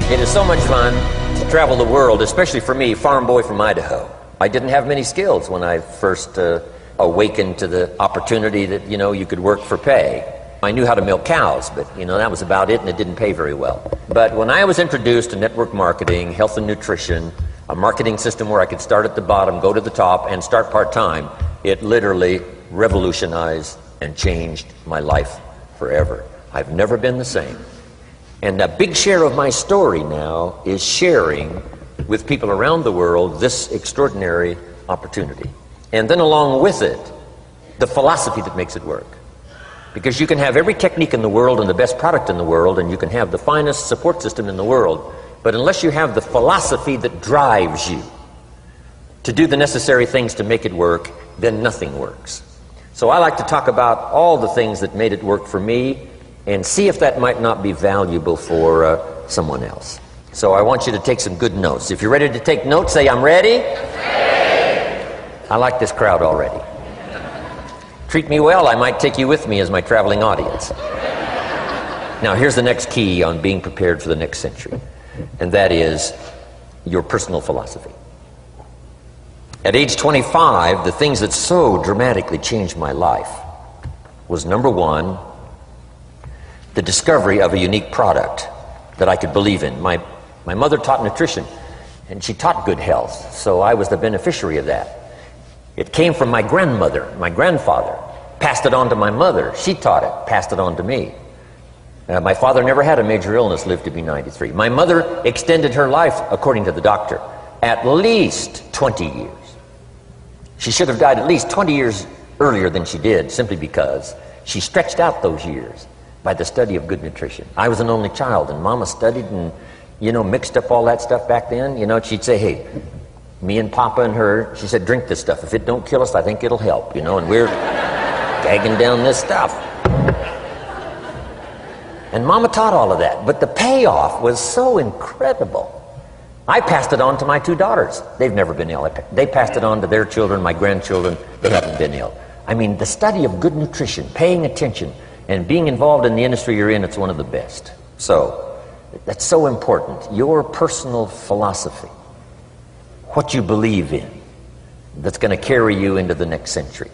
It is so much fun to travel the world, especially for me, farm boy from Idaho. I didn't have many skills when I first awakened to the opportunity that, you could work for pay. I knew how to milk cows, but, that was about it, and it didn't pay very well. But when I was introduced to network marketing, health and nutrition, a marketing system where I could start at the bottom, go to the top, and start part-time, it literally revolutionized and changed my life forever. I've never been the same. And a big share of my story now is sharing with people around the world this extraordinary opportunity. And then along with it, the philosophy that makes it work. Because you can have every technique in the world and the best product in the world, and you can have the finest support system in the world, but unless you have the philosophy that drives you to do the necessary things to make it work, then nothing works. So I like to talk about all the things that made it work for me and see if that might not be valuable for someone else. So I want you to take some good notes. If you're ready to take notes, say, I'm ready. Ready. I like this crowd already. Treat me well, I might take you with me as my traveling audience. Now, here's the next key on being prepared for the next century, and that is your personal philosophy. At age 25, the things that so dramatically changed my life was, number one, the discovery of a unique product that I could believe in. My mother taught nutrition, and she taught good health, so I was the beneficiary of that. It came from my grandmother, my grandfather, passed it on to my mother. She taught it, passed it on to me. My father never had a major illness, lived to be 93. My mother extended her life, according to the doctor, at least 20 years. She should have died at least 20 years earlier than she did, simply because she stretched out those years by the study of good nutrition. I was an only child, and Mama studied and, mixed up all that stuff back then. She'd say, hey, me and Papa and her, she said, drink this stuff. If it don't kill us, I think it'll help, and we're gagging down this stuff. And Mama taught all of that, but the payoff was so incredible. I passed it on to my two daughters. They've never been ill. They passed it on to their children, my grandchildren. They haven't been ill. I mean, the study of good nutrition, paying attention, and being involved in the industry you're in, it's one of the best. So, that's so important. Your personal philosophy, what you believe in, that's going to carry you into the next century.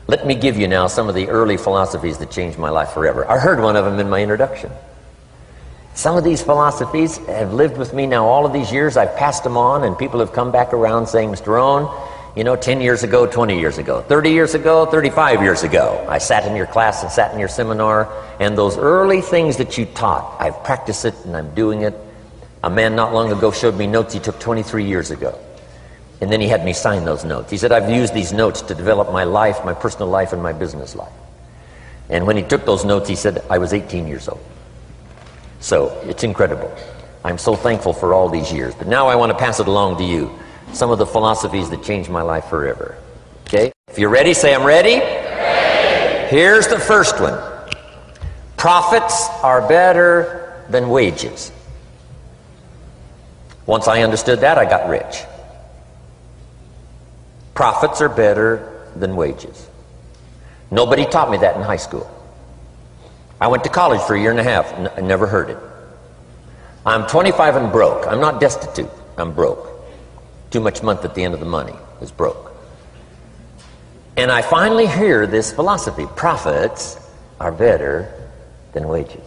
Let me give you now some of the early philosophies that changed my life forever. I heard one of them in my introduction. Some of these philosophies have lived with me now all of these years. I've passed them on, and people have come back around saying, Mr. Rohn, 10 years ago, 20 years ago, 30 years ago, 35 years ago, I sat in your class and sat in your seminar, and those early things that you taught, I've practiced it and I'm doing it. A man not long ago showed me notes he took 23 years ago. And then he had me sign those notes. He said, I've used these notes to develop my life, my personal life, and my business life. And when he took those notes, he said, I was 18 years old. So, it's incredible. I'm so thankful for all these years. But now I want to pass it along to you. Some of the philosophies that changed my life forever. Okay? If you're ready, say, I'm ready. Ready. Here's the first one. Profits are better than wages. Once I understood that, I got rich. Profits are better than wages. Nobody taught me that in high school. I went to college for a year and a half. I never heard it. I'm 25 and broke. I'm not destitute. I'm broke. Too much month at the end of the money is broke. And I finally hear this philosophy. Profits are better than wages.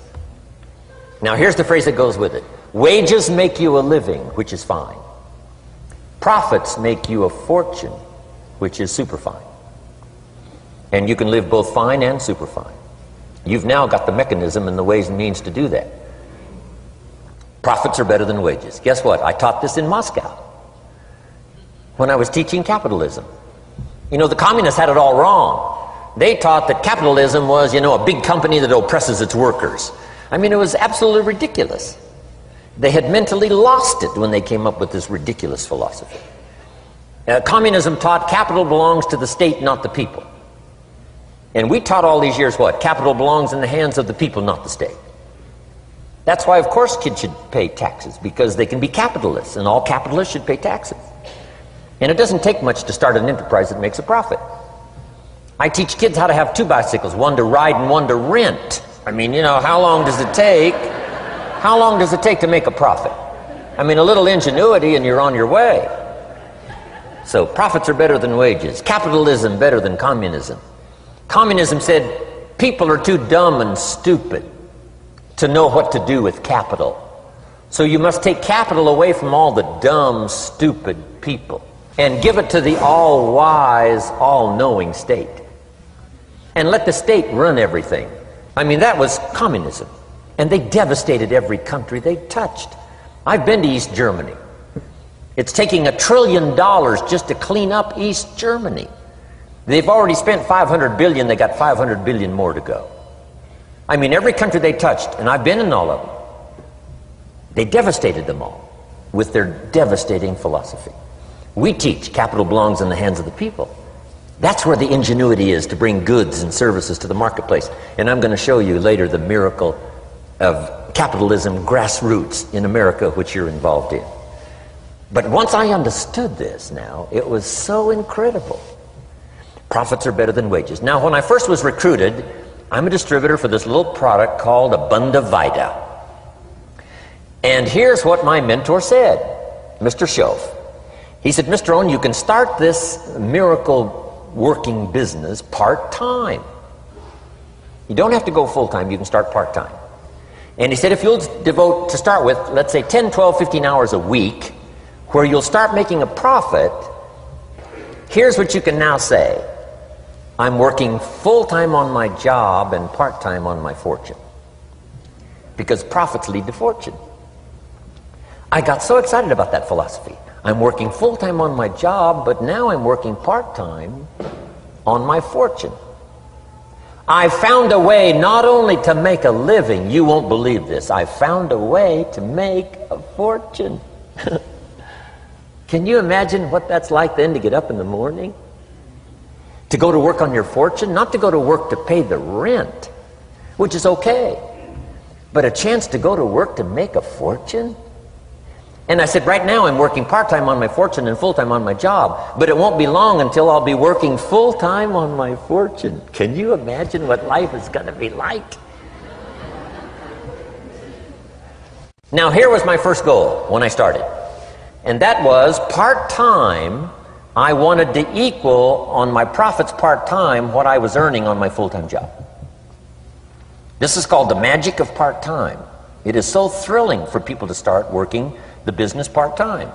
Now here's the phrase that goes with it. Wages make you a living, which is fine. Profits make you a fortune, which is super fine. And you can live both fine and super fine. You've now got the mechanism and the ways and means to do that. Profits are better than wages. Guess what? I taught this in Moscow when I was teaching capitalism. The communists had it all wrong. They taught that capitalism was, a big company that oppresses its workers. I mean, it was absolutely ridiculous. They had mentally lost it when they came up with this ridiculous philosophy. Communism taught capital belongs to the state, not the people. And we taught all these years what? Capital belongs in the hands of the people, not the state. That's why, of course, kids should pay taxes, because they can be capitalists, and all capitalists should pay taxes. And it doesn't take much to start an enterprise that makes a profit. I teach kids how to have two bicycles, one to ride and one to rent. I mean, how long does it take? how long does it take to make a profit? I mean, a little ingenuity and you're on your way. So profits are better than wages. Capitalism better than communism. Communism said people are too dumb and stupid to know what to do with capital. So you must take capital away from all the dumb, stupid people and give it to the all-wise, all-knowing state. And let the state run everything. I mean, that was communism. And they devastated every country they touched. I've been to East Germany. It's taking $1 trillion just to clean up East Germany. They've already spent $500 billion. They got $500 billion more to go. I mean, every country they touched, and I've been in all of them, they devastated them all with their devastating philosophy. We teach capital belongs in the hands of the people. That's where the ingenuity is to bring goods and services to the marketplace. And I'm going to show you later the miracle of capitalism grassroots in America, which you're involved in. But once I understood this now, it was so incredible. Profits are better than wages. Now, when I first was recruited, I'm a distributor for this little product called Abunda Vita. And here's what my mentor said, Mr. Schoaf. He said, Mr. Rohn, you can start this miracle working business part-time. You don't have to go full-time, you can start part-time. And he said, if you'll devote, to start with, let's say 10, 12, 15 hours a week, where you'll start making a profit, here's what you can now say. I'm working full-time on my job and part-time on my fortune. Because profits lead to fortune. I got so excited about that philosophy. I'm working full-time on my job, but now I'm working part-time on my fortune. I found a way not only to make a living, you won't believe this, I found a way to make a fortune. Can you imagine what that's like then to get up in the morning? To go to work on your fortune? Not to go to work to pay the rent, which is okay, but a chance to go to work to make a fortune? And I said, right now I'm working part-time on my fortune and full-time on my job, but it won't be long until I'll be working full-time on my fortune. Can you imagine what life is going to be like? Now, here was my first goal when I started, and that was part-time. I wanted to equal on my profits part-time what I was earning on my full-time job. This is called the magic of part-time. It is so thrilling for people to start working the business part-time,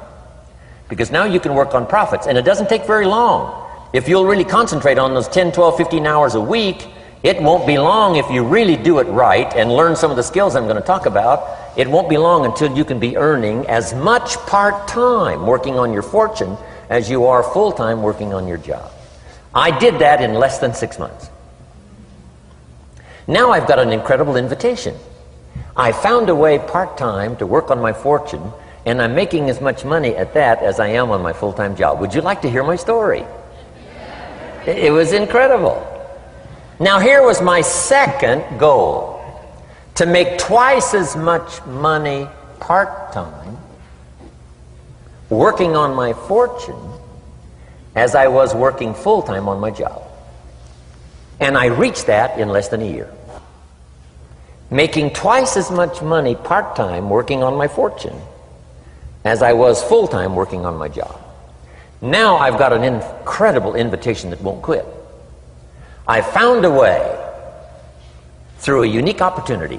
because now you can work on profits, and it doesn't take very long. If you'll really concentrate on those 10, 12, 15 hours a week, it won't be long if you really do it right and learn some of the skills I'm going to talk about. It won't be long until you can be earning as much part-time working on your fortune as you are full-time working on your job. I did that in less than 6 months. Now I've got an incredible invitation. I found a way part-time to work on my fortune, and I'm making as much money at that as I am on my full-time job. Would you like to hear my story? It was incredible. Now here was my second goal, to make twice as much money part-time working on my fortune as I was working full-time on my job. And I reached that in less than a year. Making twice as much money part-time working on my fortune as I was full-time working on my job. Now I've got an incredible invitation that won't quit. I found a way, through a unique opportunity,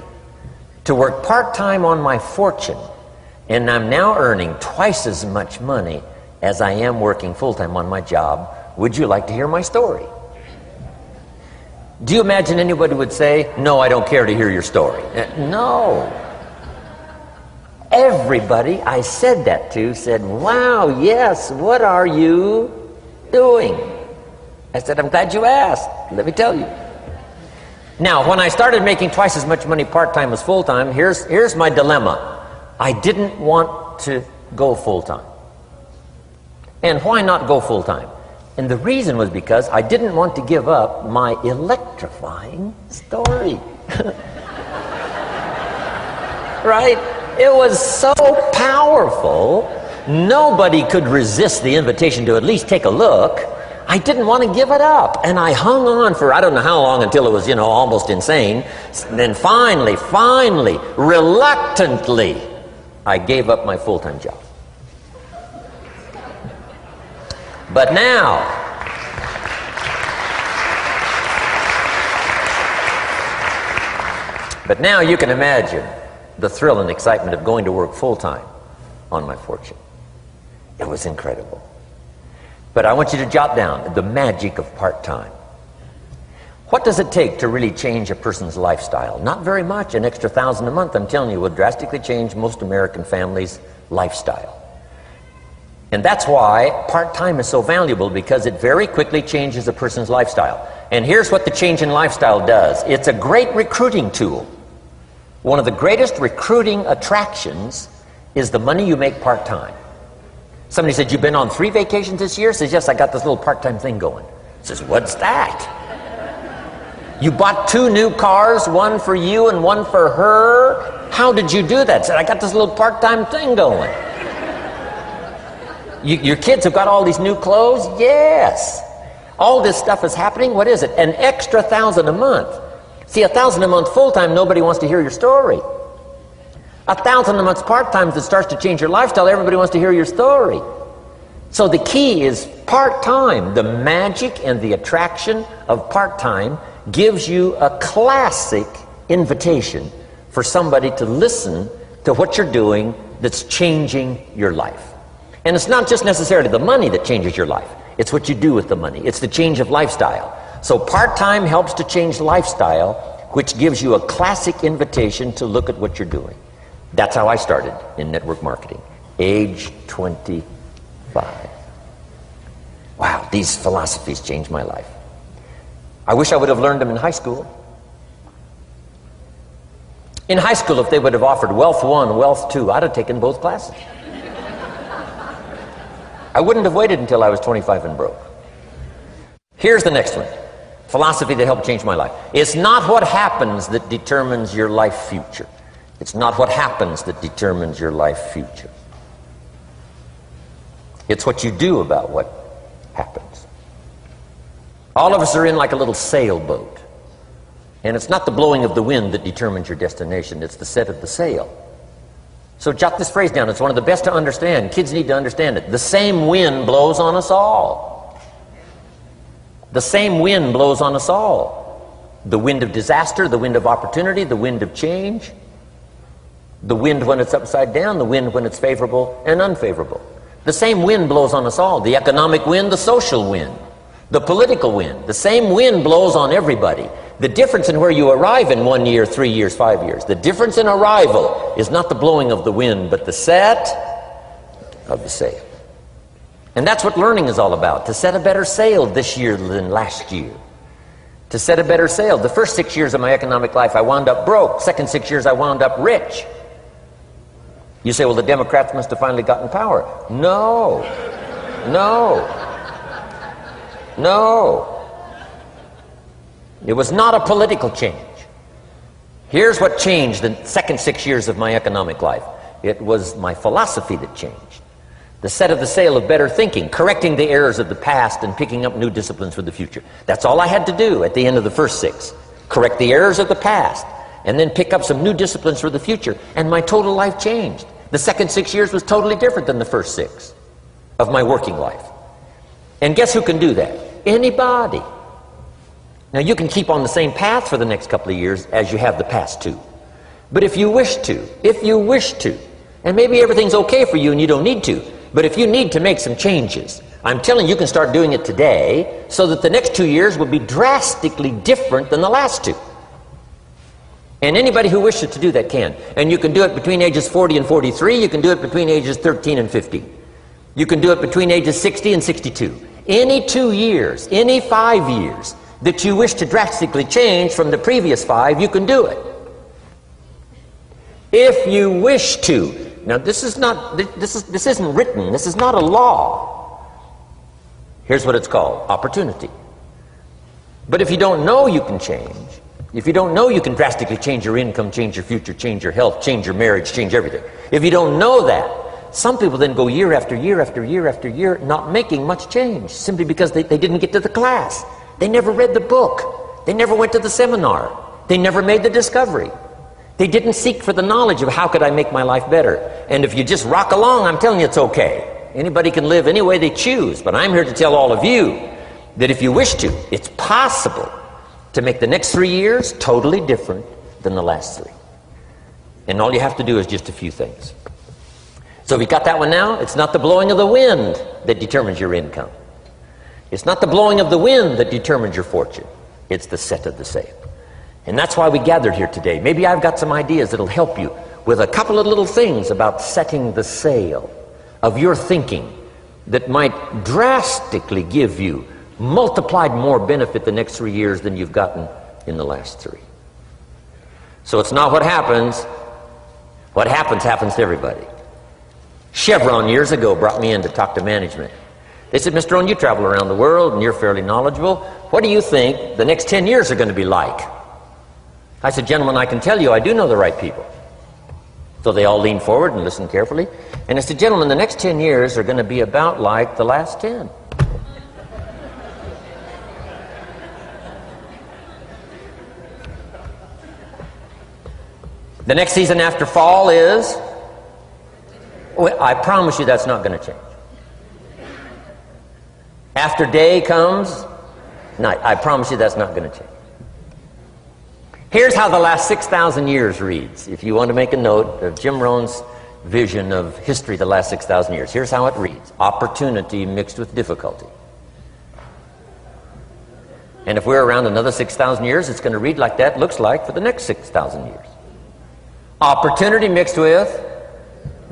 to work part-time on my fortune, and I'm now earning twice as much money as I am working full-time on my job. Would you like to hear my story? Do you imagine anybody would say, no, I don't care to hear your story? No. Everybody I said that to said, wow, yes, what are you doing? I said, I'm glad you asked. Let me tell you. Now, when I started making twice as much money part-time as full-time, here's my dilemma. I didn't want to go full-time. And why not go full-time? And the reason was because I didn't want to give up my electrifying story. Right? It was so powerful, nobody could resist the invitation to at least take a look. I didn't want to give it up, and I hung on for I don't know how long until it was, almost insane. Then finally, reluctantly, I gave up my full-time job. But now, you can imagine the thrill and excitement of going to work full-time on my fortune. It was incredible. But I want you to jot down the magic of part-time. What does it take to really change a person's lifestyle? Not very much. An extra $1,000 a month, I'm telling you, would drastically change most American families' lifestyle. And that's why part-time is so valuable, because it very quickly changes a person's lifestyle. And here's what the change in lifestyle does. It's a great recruiting tool. One of the greatest recruiting attractions is the money you make part-time. Somebody said, "You've been on 3 vacations this year?" Says, "Yes, I got this little part-time thing going." Says, "What's that?" "You bought 2 new cars, one for you and one for her. How did you do that?" Said, "I got this little part-time thing going." Your kids have got all these new clothes? Yes. All this stuff is happening. What is it? An extra $1,000 a month. See, $1,000 a month full-time, nobody wants to hear your story. $1,000 a month part-time that starts to change your lifestyle, everybody wants to hear your story. So the key is part-time. The magic and the attraction of part-time gives you a classic invitation for somebody to listen to what you're doing that's changing your life. And it's not just necessarily the money that changes your life. It's what you do with the money. It's the change of lifestyle. So part-time helps to change lifestyle, which gives you a classic invitation to look at what you're doing. That's how I started in network marketing, age 25. Wow, these philosophies changed my life. I wish I would have learned them in high school. In high school, if they would have offered Wealth 1, Wealth 2, I'd have taken both classes. I wouldn't have waited until I was 25 and broke. Here's the next one. Philosophy that helped change my life. It's not what happens that determines your life future. It's not what happens that determines your life future. It's what you do about what happens. All of us are in like a little sailboat. And it's not the blowing of the wind that determines your destination. It's the set of the sail. So jot this phrase down. It's one of the best to understand. Kids need to understand it. The same wind blows on us all. The same wind blows on us all. The wind of disaster, the wind of opportunity, the wind of change. The wind when it's upside down, the wind when it's favorable and unfavorable. The same wind blows on us all. The economic wind, the social wind, the political wind. The same wind blows on everybody. The difference in where you arrive in 1 year, 3 years, 5 years, the difference in arrival is not the blowing of the wind, but the set of the sail. And that's what learning is all about, to set a better sail this year than last year. To set a better sail. The first 6 years of my economic life, I wound up broke. Second 6 years, I wound up rich. You say, well, the Democrats must have finally gotten power. No. It was not a political change. Here's what changed the second 6 years of my economic life. It was my philosophy that changed. The set of the sail of better thinking, correcting the errors of the past and picking up new disciplines for the future. That's all I had to do at the end of the first 6. Correct the errors of the past and then pick up some new disciplines for the future. And my total life changed. The second 6 years was totally different than the first 6 of my working life. And guess who can do that? Anybody. Now you can keep on the same path for the next couple of years as you have the past 2. But if you wish to, and maybe everything's okay for you and you don't need to, but if you need to make some changes, I'm telling you, you can start doing it today so that the next 2 years will be drastically different than the last 2. And anybody who wishes to do that can. And you can do it between ages 40 and 43. You can do it between ages 13 and 15. You can do it between ages 60 and 62. Any 2 years, any 5 years that you wish to drastically change from the previous 5, you can do it. If you wish to. Now this isn't written. This is not a law. Here's what it's called: opportunity. But if you don't know you can change, if you don't know you can drastically change your income, change your future, change your health, change your marriage, change everything, if you don't know that, Some people then go year after year after year after year not making much change simply because they didn't get to the class. They never read the book. They never went to the seminar. They never made the discovery. They didn't seek for the knowledge of how could I make my life better. And if you just rock along, I'm telling you it's okay. Anybody can live any way they choose, but I'm here to tell all of you that if you wish to, it's possible to make the next 3 years totally different than the last 3. And all you have to do is just a few things. So if you got that one now, it's not the blowing of the wind that determines your income. It's not the blowing of the wind that determines your fortune. It's the set of the sail. And that's why we gathered here today. Maybe I've got some ideas that'll help you with a couple of little things about setting the sail of your thinking that might drastically give you multiplied more benefit the next 3 years than you've gotten in the last 3. So it's not what happens. What happens to everybody. Chevron years ago brought me in to talk to management. They said, Mr. Rohn, you travel around the world and you're fairly knowledgeable. What do you think the next 10 years are going to be like? I said, gentlemen, I can tell you I do know the right people. So they all leaned forward and listened carefully. And I said, gentlemen, the next 10 years are going to be about like the last 10. The next season after fall is, well, I promise you that's not going to change. After day comes night. I promise you that's not going to change. Here's how the last 6,000 years reads. If you want to make a note of Jim Rohn's vision of history the last 6,000 years, here's how it reads. Opportunity mixed with difficulty. And if we're around another 6,000 years, it's going to read like that looks like for the next 6,000 years. Opportunity mixed with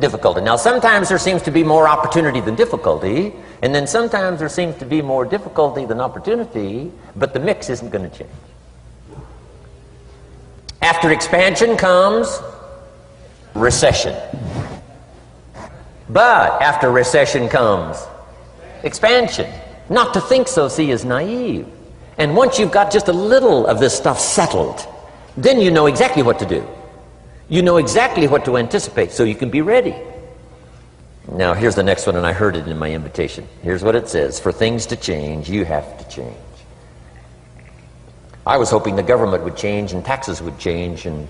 difficulty. Now, sometimes there seems to be more opportunity than difficulty, and then sometimes there seems to be more difficulty than opportunity, but the mix isn't going to change. After expansion comes recession. But after recession comes expansion. Not to think so, see, is naive. And once you've got just a little of this stuff settled, then you know exactly what to do. You know exactly what to anticipate, so you can be ready. Now, here's the next one, and I heard it in my invitation. Here's what it says. For things to change, you have to change. I was hoping the government would change, and taxes would change, and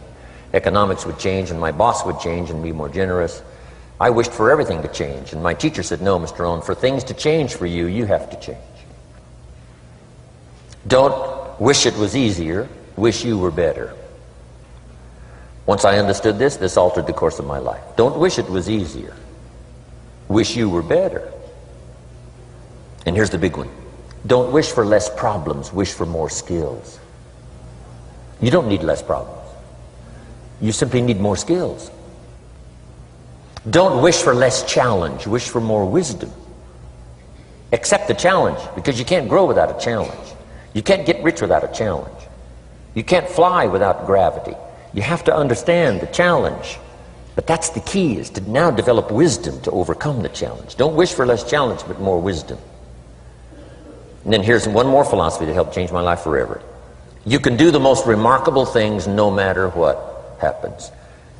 economics would change, and my boss would change and be more generous. I wished for everything to change, and my teacher said, no, Mr. Rohn, for things to change for you, you have to change. Don't wish it was easier, wish you were better. Once I understood this, this altered the course of my life. Don't wish it was easier. Wish you were better. And here's the big one. Don't wish for less problems, wish for more skills. You don't need less problems. You simply need more skills. Don't wish for less challenge, wish for more wisdom. Accept the challenge, because you can't grow without a challenge. You can't get rich without a challenge. You can't fly without gravity. You have to understand the challenge. But that's the key, is to now develop wisdom to overcome the challenge. Don't wish for less challenge, but more wisdom. And then here's one more philosophy that helped change my life forever. You can do the most remarkable things no matter what happens.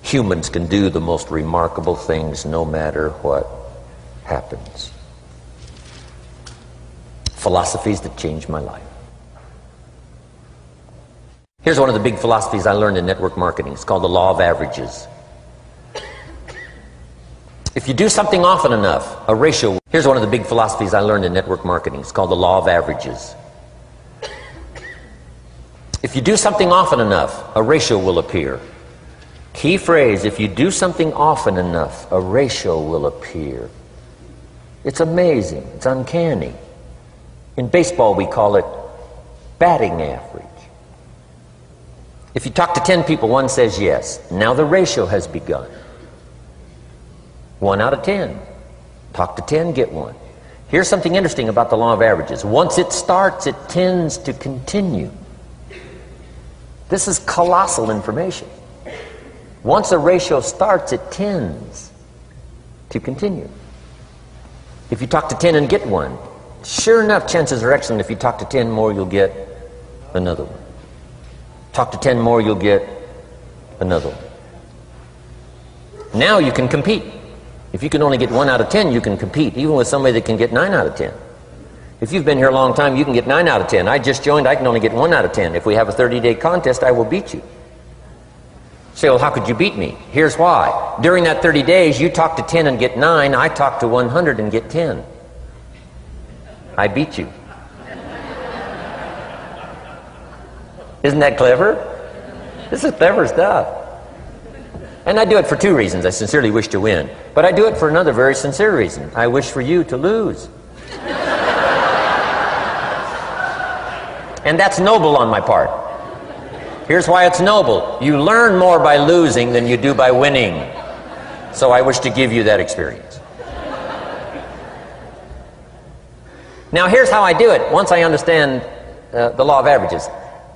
Humans can do the most remarkable things no matter what happens. Philosophies that changed my life. Here's one of the big philosophies I learned in network marketing. It's called the law of averages. If you do something often enough, a ratio... Here's one of the big philosophies I learned in network marketing. It's called the law of averages. If you do something often enough, a ratio will appear. Key phrase, if you do something often enough, a ratio will appear. It's amazing. It's uncanny. In baseball, we call it batting average. If you talk to 10 people, one says yes. Now the ratio has begun. 1 out of 10. Talk to 10, get 1. Here's something interesting about the law of averages. Once it starts, it tends to continue. This is colossal information. Once a ratio starts, it tends to continue. If you talk to 10 and get 1, sure enough, chances are excellent if you talk to 10 more, you'll get another one. Talk to 10 more, you'll get another one. Now you can compete. If you can only get 1 out of 10, you can compete, even with somebody that can get 9 out of 10. If you've been here a long time, you can get 9 out of 10. I just joined, I can only get 1 out of 10. If we have a 30-day contest, I will beat you. Say, well, how could you beat me? Here's why. During that 30 days, you talk to 10 and get 9. I talk to 100 and get 10. I beat you. Isn't that clever? This is clever stuff. And I do it for 2 reasons. I sincerely wish to win. But I do it for another very sincere reason. I wish for you to lose. And that's noble on my part. Here's why it's noble. You learn more by losing than you do by winning. So I wish to give you that experience. Now here's how I do it once I understand the law of averages.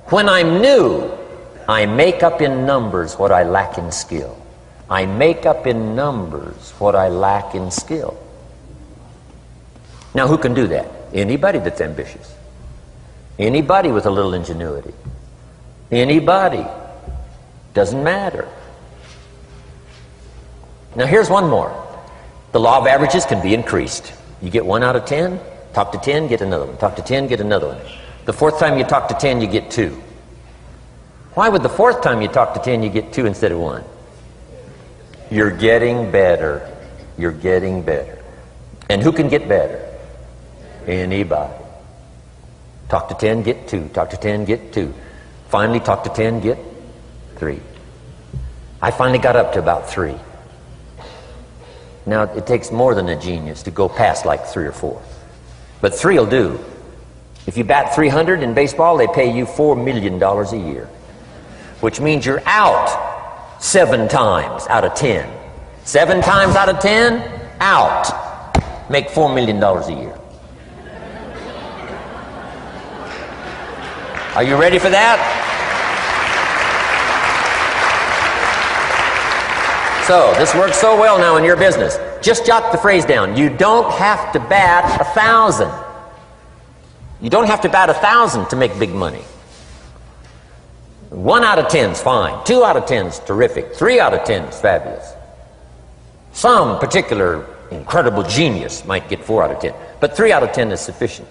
When I'm new, I make up in numbers what I lack in skill. I make up in numbers what I lack in skill. Now who can do that? Anybody that's ambitious. Anybody with a little ingenuity. Anybody. Doesn't matter. Now here's one more. The law of averages can be increased. You get 1 out of 10, talk to 10, get another one. Talk to 10, get another one. The 4th time you talk to 10, you get 2. Why would the 4th time you talk to 10, you get 2 instead of 1? You're getting better. You're getting better. And who can get better? Anybody. Talk to 10, get 2. Talk to 10, get 2. Finally, talk to 10, get 3. I finally got up to about 3. Now, it takes more than a genius to go past like 3 or 4. But 3 will do. If you bat 300 in baseball, they pay you $4 million a year. Which means you're out 7 times out of 10. 7 times out of 10, out. Make $4 million a year. Are you ready for that? So, this works so well now in your business. Just jot the phrase down. You don't have to bat 1,000. You don't have to bat 1,000 to make big money. 1 out of 10 is fine. 2 out of 10 is terrific. 3 out of 10 is fabulous. Some particular incredible genius might get 4 out of 10. But 3 out of 10 is sufficient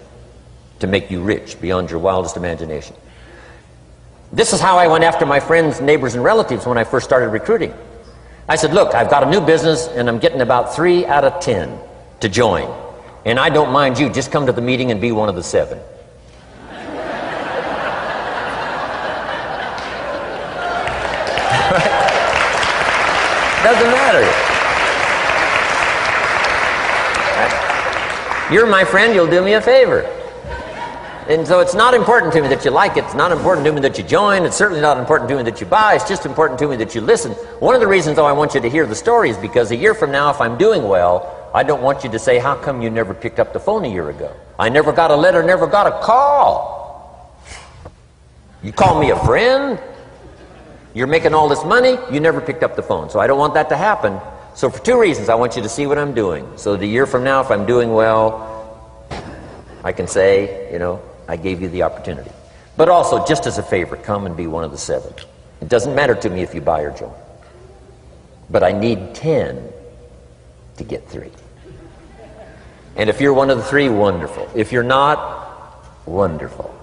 to make you rich beyond your wildest imagination. This is how I went after my friends, neighbors, and relatives when I first started recruiting. I said, look, I've got a new business and I'm getting about 3 out of 10 to join. And I don't mind you, just come to the meeting and be one of the 7. Doesn't matter. You're my friend, you'll do me a favor. And so it's not important to me that you like it. It's not important to me that you join. It's certainly not important to me that you buy. It's just important to me that you listen. One of the reasons, though, I want you to hear the story is because a year from now, if I'm doing well, I don't want you to say, how come you never picked up the phone a year ago? I never got a letter, never got a call. You call me a friend? You're making all this money, you never picked up the phone. So I don't want that to happen. So for 2 reasons, I want you to see what I'm doing. So the year from now, if I'm doing well, I can say, you know, I gave you the opportunity. But also, just as a favor, come and be one of the 7. It doesn't matter to me if you buy or join. But I need 10 to get 3. And if you're one of the 3, wonderful. If you're not, wonderful.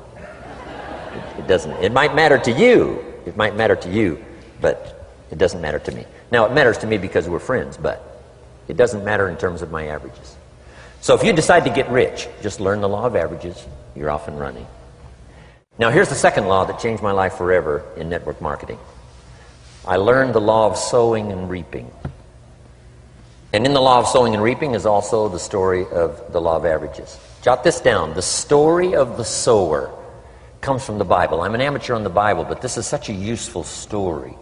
It doesn't. It might matter to you. It might matter to you, but it doesn't matter to me. Now, it matters to me because we're friends, but it doesn't matter in terms of my averages. So if you decide to get rich, just learn the law of averages. You're off and running. Now, here's the second law that changed my life forever in network marketing. I learned the law of sowing and reaping. And in the law of sowing and reaping is also the story of the law of averages. Jot this down. The story of the sower comes from the Bible. I'm an amateur on the Bible, but this is such a useful story.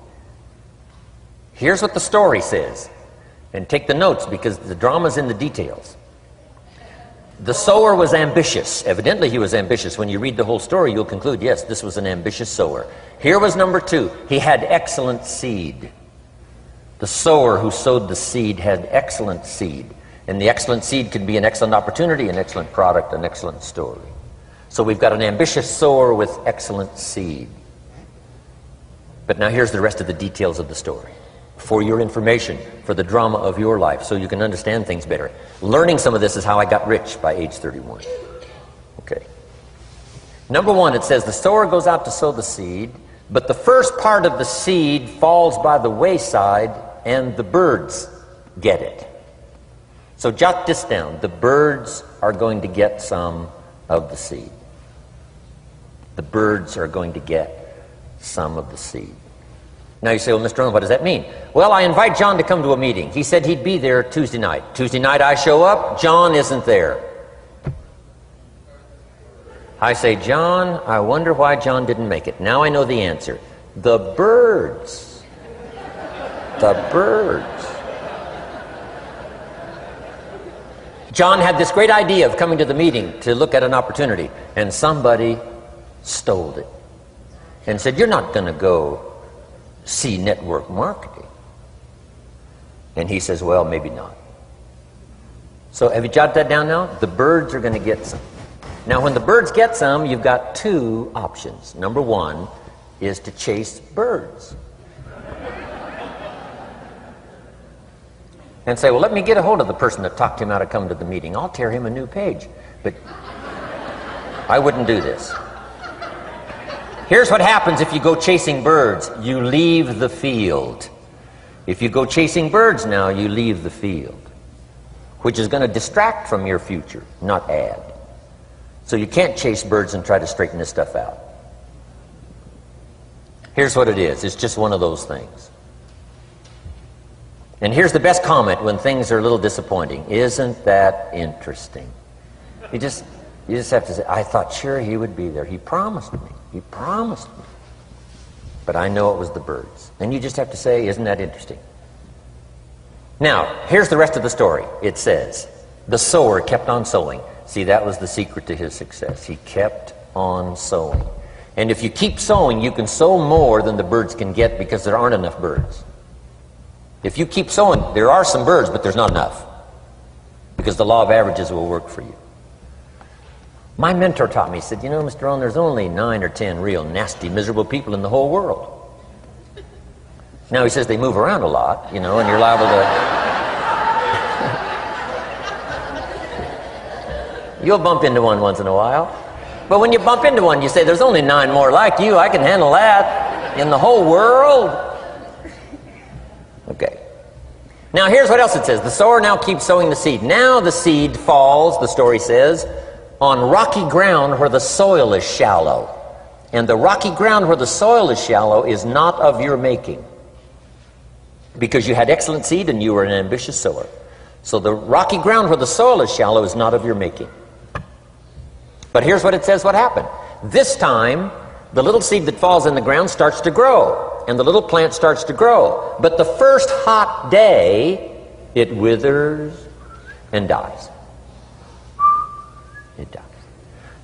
Here's what the story says. And take the notes because the drama's in the details. The sower was ambitious. Evidently he was ambitious. When you read the whole story, you'll conclude, yes, this was an ambitious sower. Here was number 2. He had excellent seed. The sower who sowed the seed had excellent seed. And the excellent seed could be an excellent opportunity, an excellent product, an excellent story. So we've got an ambitious sower with excellent seed. But now here's the rest of the details of the story. for your information, for the drama of your life, so you can understand things better. Learning some of this is how I got rich by age 31. Okay. Number one, it says the sower goes out to sow the seed, but the first part of the seed falls by the wayside and the birds get it. So jot this down. The birds are going to get some of the seed. The birds are going to get some of the seed. Now you say, well, Mr. Rohn, what does that mean? Well, I invite John to come to a meeting. He said he'd be there Tuesday night. Tuesday night I show up, John isn't there. I say, John, I wonder why John didn't make it. Now I know the answer. The birds. The birds. John had this great idea of coming to the meeting to look at an opportunity, and somebody stole it and said, you're not going to go see network marketing. And he says, well, maybe not. So have you jotted that down now? The birds are going to get some. Now when the birds get some, you've got two options. Number one is to chase birds. And say, well, let me get a hold of the person that talked him out of coming to the meeting. I'll tear him a new page. But I wouldn't do this. Here's what happens if you go chasing birds. You leave the field. If you go chasing birds now, you leave the field, which is going to distract from your future, not add. So you can't chase birds and try to straighten this stuff out. Here's what it is. It's just one of those things. And here's the best comment when things are a little disappointing. Isn't that interesting? You just have to say, I thought sure he would be there. He promised me. He promised me. But I know it was the birds. And you just have to say, isn't that interesting? Now, here's the rest of the story. It says, the sower kept on sowing. See, that was the secret to his success. He kept on sowing. And if you keep sowing, you can sow more than the birds can get because there aren't enough birds. If you keep sowing, there are some birds, but there's not enough. Because the law of averages will work for you. My mentor taught me, he said, you know, Mr. Rohn, there's only 9 or 10 real nasty, miserable people in the whole world. Now he says they move around a lot, you know, and you're liable to... You'll bump into one once in a while. But when you bump into one, you say, there's only 9 more like you. I can handle that in the whole world. Okay. Now here's what else it says. The sower now keeps sowing the seed. Now the seed falls, the story says, on rocky ground where the soil is shallow. And the rocky ground where the soil is shallow is not of your making. Because you had excellent seed and you were an ambitious sower. So the rocky ground where the soil is shallow is not of your making. But here's what it says what happened. This time, the little seed that falls in the ground starts to grow. And the little plant starts to grow. But the first hot day, it withers and dies. It dies.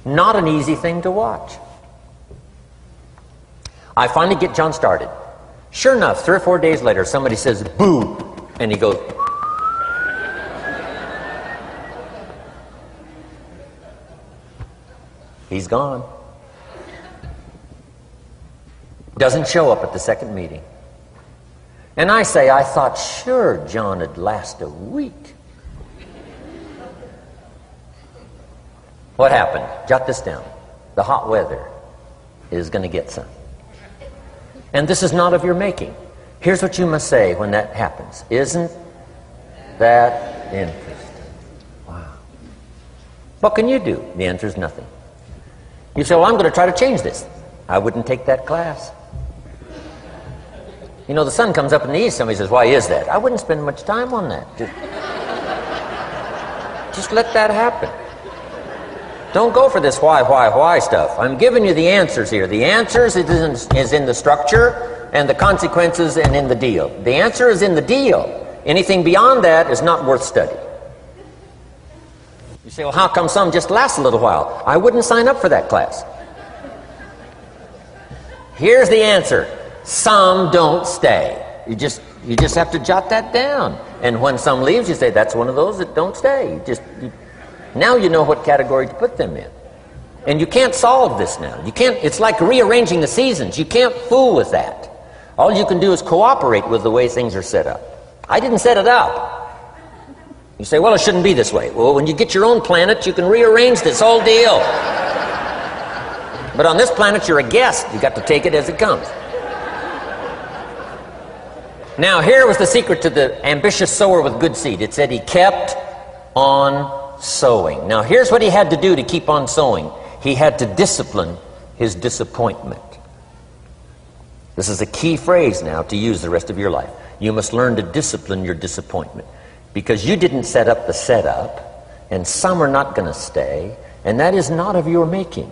Not an easy thing to watch. I finally get John started. Sure enough, 3 or 4 days later, somebody says, boo! And he goes... He's gone. Doesn't show up at the second meeting. And I say, I thought sure John would last a week. What happened? Jot this down. The hot weather is going to get some. And this is not of your making. Here's what you must say when that happens. Isn't that interesting? Wow. What can you do? The answer is nothing. You say, well, I'm going to try to change this. I wouldn't take that class. You know, the sun comes up in the east. Somebody says, why is that? I wouldn't spend much time on that. Just let that happen. Don't go for this why stuff. I'm giving you the answers here. The answers is in the structure and the consequences and in the deal. The answer is in the deal. Anything beyond that is not worth study. You say, well, how come some just last a little while? I wouldn't sign up for that class. Here's the answer. Some don't stay. You just have to jot that down. And when some leaves, you say, that's one of those that don't stay. Now you know what category to put them in. And you can't solve this now. You can't. It's like rearranging the seasons. You can't fool with that. All you can do is cooperate with the way things are set up. I didn't set it up. You say, well, it shouldn't be this way. Well, when you get your own planet, you can rearrange this whole deal. But on this planet, you're a guest. You got to take it as it comes. Now, here was the secret to the ambitious sower with good seed. It said he kept on sowing. Now, here's what he had to do to keep on sowing. He had to discipline his disappointment. This is a key phrase now to use the rest of your life. You must learn to discipline your disappointment, because you didn't set up the setup, and some are not going to stay, and that is not of your making.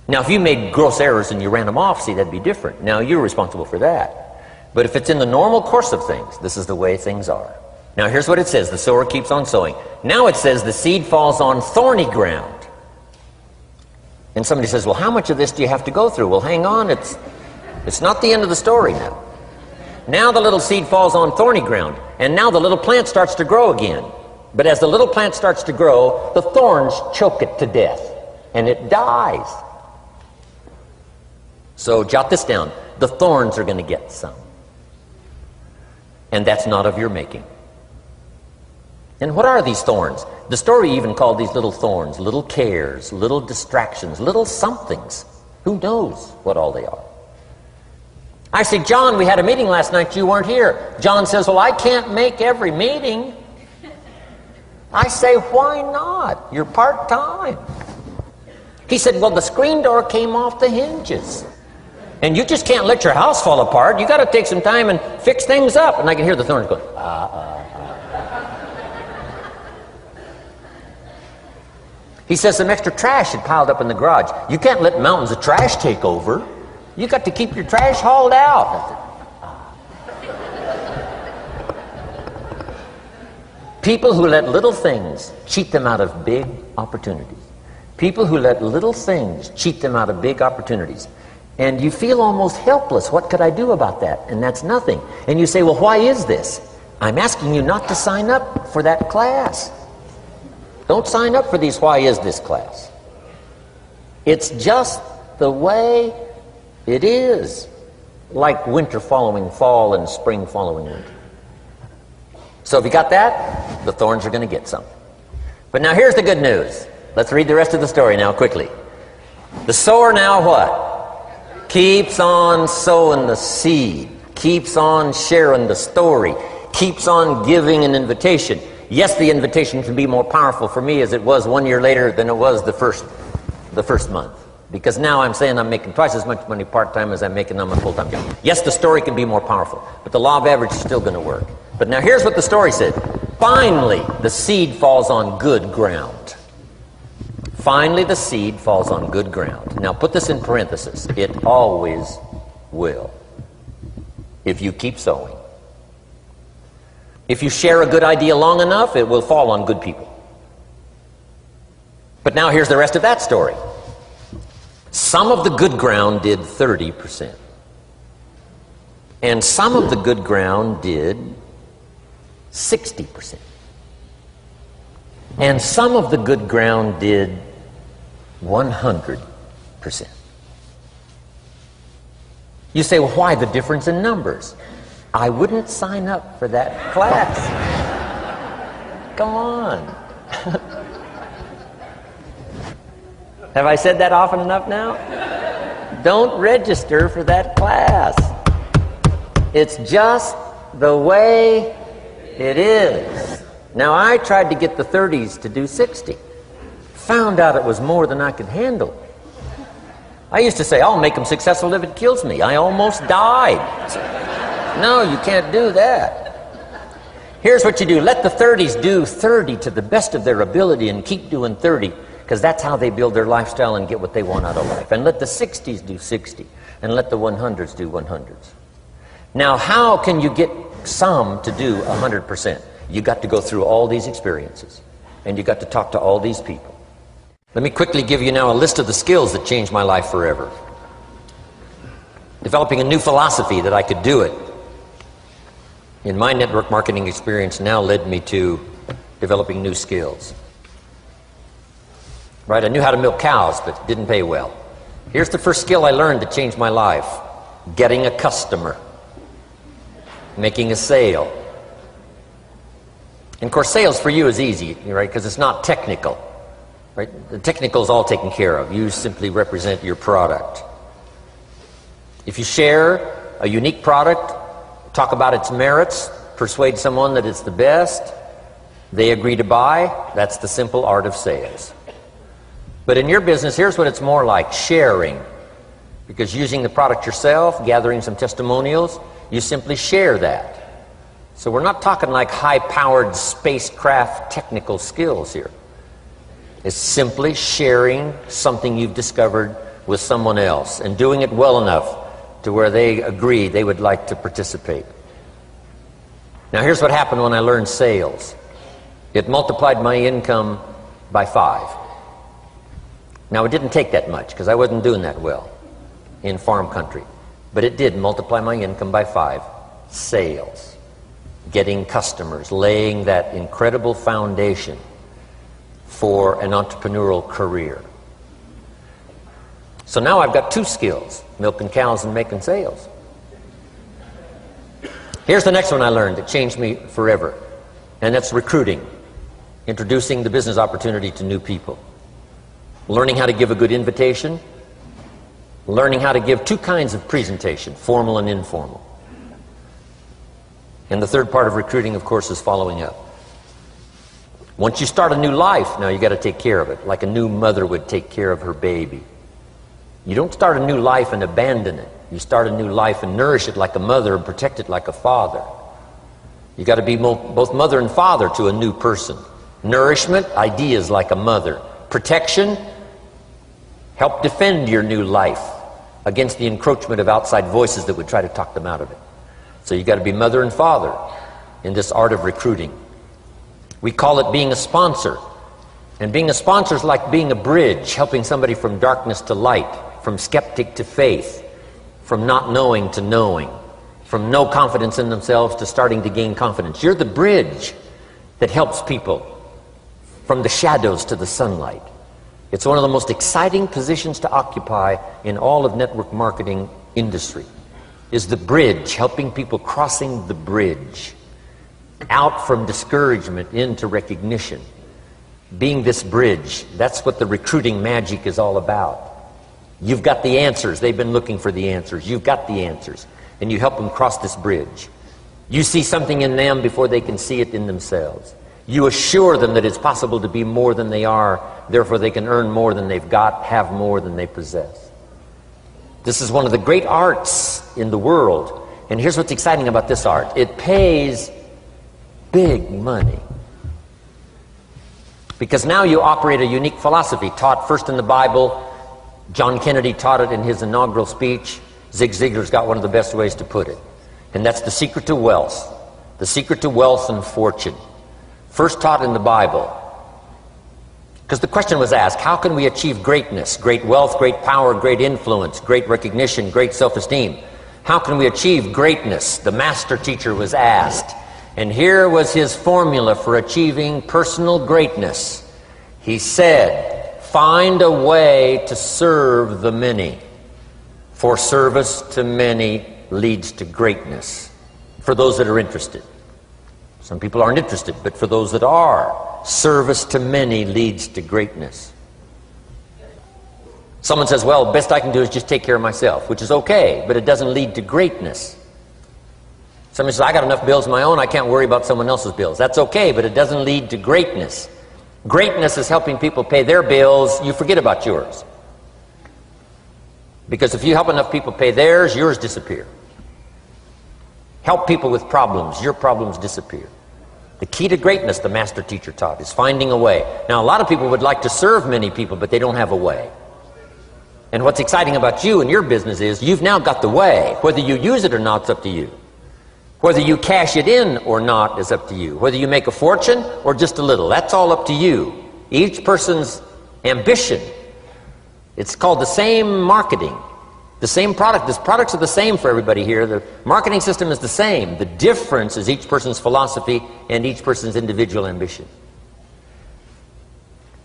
Now, if you made gross errors and you ran them off, see, that'd be different. Now, you're responsible for that. But if it's in the normal course of things, this is the way things are. Now, here's what it says. The sower keeps on sowing. Now it says the seed falls on thorny ground. And somebody says, well, how much of this do you have to go through? Well, hang on. It's not the end of the story now. Now the little seed falls on thorny ground. And now the little plant starts to grow again. But as the little plant starts to grow, the thorns choke it to death. And it dies. So jot this down. The thorns are going to get some. And that's not of your making. And what are these thorns? The story even called these little thorns, little cares, little distractions, little somethings. Who knows what all they are? I say, John, we had a meeting last night, you weren't here. John says, well, I can't make every meeting. I say, why not? You're part-time. He said, well, the screen door came off the hinges. And you just can't let your house fall apart. You got to take some time and fix things up. And I can hear the thorns going, He says some extra trash had piled up in the garage. You can't let mountains of trash take over. You got to keep your trash hauled out. People who let little things cheat them out of big opportunities. People who let little things cheat them out of big opportunities. And you feel almost helpless. What could I do about that? And that's nothing. And you say, well, why is this? I'm asking you not to sign up for that class. Don't sign up for these why is this class. It's just the way it is. Like winter following fall and spring following winter. So if you got that, the thorns are going to get some. But now here's the good news. Let's read the rest of the story now quickly. The sower now what? Keeps on sowing the seed, keeps on sharing the story, keeps on giving an invitation. Yes, the invitation can be more powerful for me as it was 1 year later than it was the first month. Because now I'm saying I'm making twice as much money part-time as I'm making on my full-time job. Yes, the story can be more powerful, but the law of average is still going to work. But now here's what the story said. Finally, the seed falls on good ground. Finally, the seed falls on good ground. Now, put this in parentheses. It always will, if you keep sowing. If you share a good idea long enough, it will fall on good people. But now here's the rest of that story. Some of the good ground did 30%. And some of the good ground did 60%. And some of the good ground did 100%. You say, well, why the difference in numbers? I wouldn't sign up for that class. Come on. Have I said that often enough now? Don't register for that class. It's just the way it is. Now, I tried to get the 30s to do 60. Found out it was more than I could handle. I used to say, I'll make them successful if it kills me. I almost died. No, you can't do that. Here's what you do. Let the 30s do 30 to the best of their ability and keep doing 30, because that's how they build their lifestyle and get what they want out of life. And let the 60s do 60, and let the 100s do 100s. Now, how can you get some to do 100%? You got to go through all these experiences, and you got to talk to all these people. Let me quickly give you now a list of the skills that changed my life forever. Developing a new philosophy that I could do it in my network marketing experience now led me to developing new skills. Right, I knew how to milk cows, but it didn't pay well. Here's the first skill I learned that changed my life. getting a customer, making a sale. And of course, sales for you is easy, right? Because it's not technical, right? The technical is all taken care of. You simply represent your product. If you share a unique product, talk about its merits, persuade someone that it's the best, they agree to buy, that's the simple art of sales. But in your business, here's what it's more like: sharing. Because using the product yourself, gathering some testimonials, you simply share that. So we're not talking like high-powered spacecraft technical skills here. It's simply sharing something you've discovered with someone else and doing it well enough to where they agree they would like to participate. Now here's what happened when I learned sales. It multiplied my income by 5. Now it didn't take that much because I wasn't doing that well in farm country. But it did multiply my income by 5. Sales. Getting customers. Laying that incredible foundation for an entrepreneurial career. So now I've got 2 skills: milking cows and making sales. Here's the next one I learned that changed me forever, and that's recruiting. Introducing the business opportunity to new people. Learning how to give a good invitation. Learning how to give 2 kinds of presentation, formal and informal. And the third part of recruiting, of course, is following up. Once you start a new life, now you got to take care of it, like a new mother would take care of her baby. You don't start a new life and abandon it. You start a new life and nourish it like a mother and protect it like a father. You got to be both mother and father to a new person. Nourishment, ideas like a mother. Protection, help defend your new life against the encroachment of outside voices that would try to talk them out of it. So you got to be mother and father in this art of recruiting. We call it being a sponsor. And being a sponsor is like being a bridge, helping somebody from darkness to light, from skeptic to faith, from not knowing to knowing, from no confidence in themselves to starting to gain confidence. You're the bridge that helps people from the shadows to the sunlight. It's one of the most exciting positions to occupy in all of network marketing industry, is the bridge, helping people crossing the bridge out from discouragement into recognition. Being this bridge, that's what the recruiting magic is all about. You've got the answers. They've been looking for the answers. You've got the answers. And you help them cross this bridge. You see something in them before they can see it in themselves. You assure them that it's possible to be more than they are, therefore they can earn more than they've got, have more than they possess. This is one of the great arts in the world. And here's what's exciting about this art. It pays big money. Because now you operate a unique philosophy taught first in the Bible. John Kennedy taught it in his inaugural speech. Zig Ziglar's got one of the best ways to put it. And that's the secret to wealth. The secret to wealth and fortune. First taught in the Bible. Because the question was asked, how can we achieve greatness, great wealth, great power, great influence, great recognition, great self-esteem? How can we achieve greatness? The master teacher was asked. And here was his formula for achieving personal greatness. He said, find a way to serve the many. For service to many leads to greatness. For those that are interested. Some people aren't interested, but for those that are, service to many leads to greatness. Someone says, well, best I can do is just take care of myself, which is okay, but it doesn't lead to greatness. Somebody says, I got enough bills of my own, I can't worry about someone else's bills. That's okay, but it doesn't lead to greatness. Greatness is helping people pay their bills, you forget about yours. Because if you help enough people pay theirs, yours disappear. Help people with problems, your problems disappear. The key to greatness, the master teacher taught, is finding a way. Now, a lot of people would like to serve many people, but they don't have a way. And what's exciting about you and your business is you've now got the way. Whether you use it or not, it's up to you. Whether you cash it in or not is up to you. Whether you make a fortune or just a little, that's all up to you. Each person's ambition. It's called the same marketing. The same product. The products are the same for everybody here. The marketing system is the same. The difference is each person's philosophy and each person's individual ambition.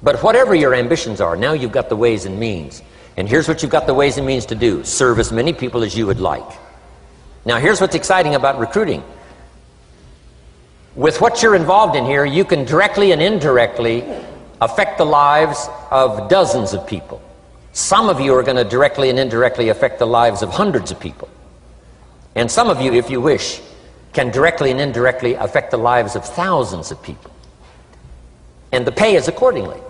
But whatever your ambitions are, now you've got the ways and means. And here's what you've got the ways and means to do. Serve as many people as you would like. Now here's what's exciting about recruiting. With what you're involved in here, you can directly and indirectly affect the lives of dozens of people. Some of you are going to directly and indirectly affect the lives of hundreds of people. And some of you, if you wish, can directly and indirectly affect the lives of thousands of people. And the pay is accordingly.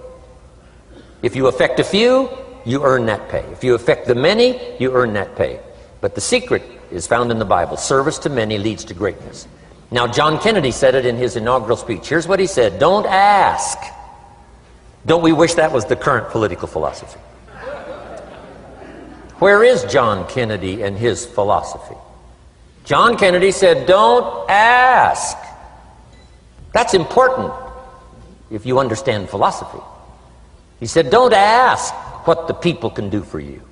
If you affect a few, you earn that pay. If you affect the many, you earn that pay. But the secret is found in the Bible. Service to many leads to greatness. Now, John Canete said it in his inaugural speech. Here's what he said: don't ask. Don't we wish that was the current political philosophy? Where is John Canete and his philosophy? John Canete said, don't ask. That's important if you understand philosophy. He said, don't ask what the people can do for you.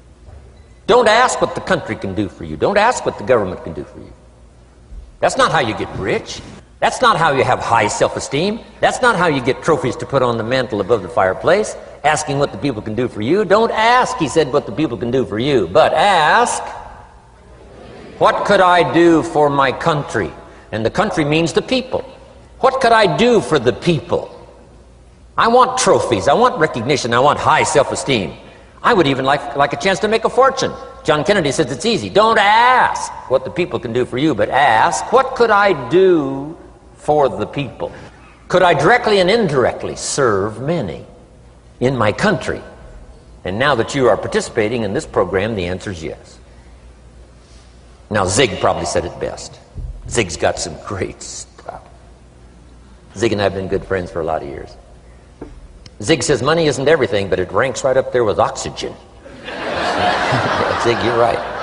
Don't ask what the country can do for you. Don't ask what the government can do for you. That's not how you get rich. That's not how you have high self-esteem. That's not how you get trophies to put on the mantle above the fireplace, asking what the people can do for you. Don't ask, he said, what the people can do for you, but ask, what could I do for my country? And the country means the people. What could I do for the people? I want trophies. I want recognition. I want high self-esteem. I would even like a chance to make a fortune. John Canete says it's easy. Don't ask what the people can do for you, but ask, what could I do for the people? Could I directly and indirectly serve many in my country? And now that you are participating in this program, the answer is yes. Now, Zig probably said it best. Zig's got some great stuff. Zig and I have been good friends for a lot of years. Zig says money isn't everything, but it ranks right up there with oxygen. Yeah, Zig, you're right.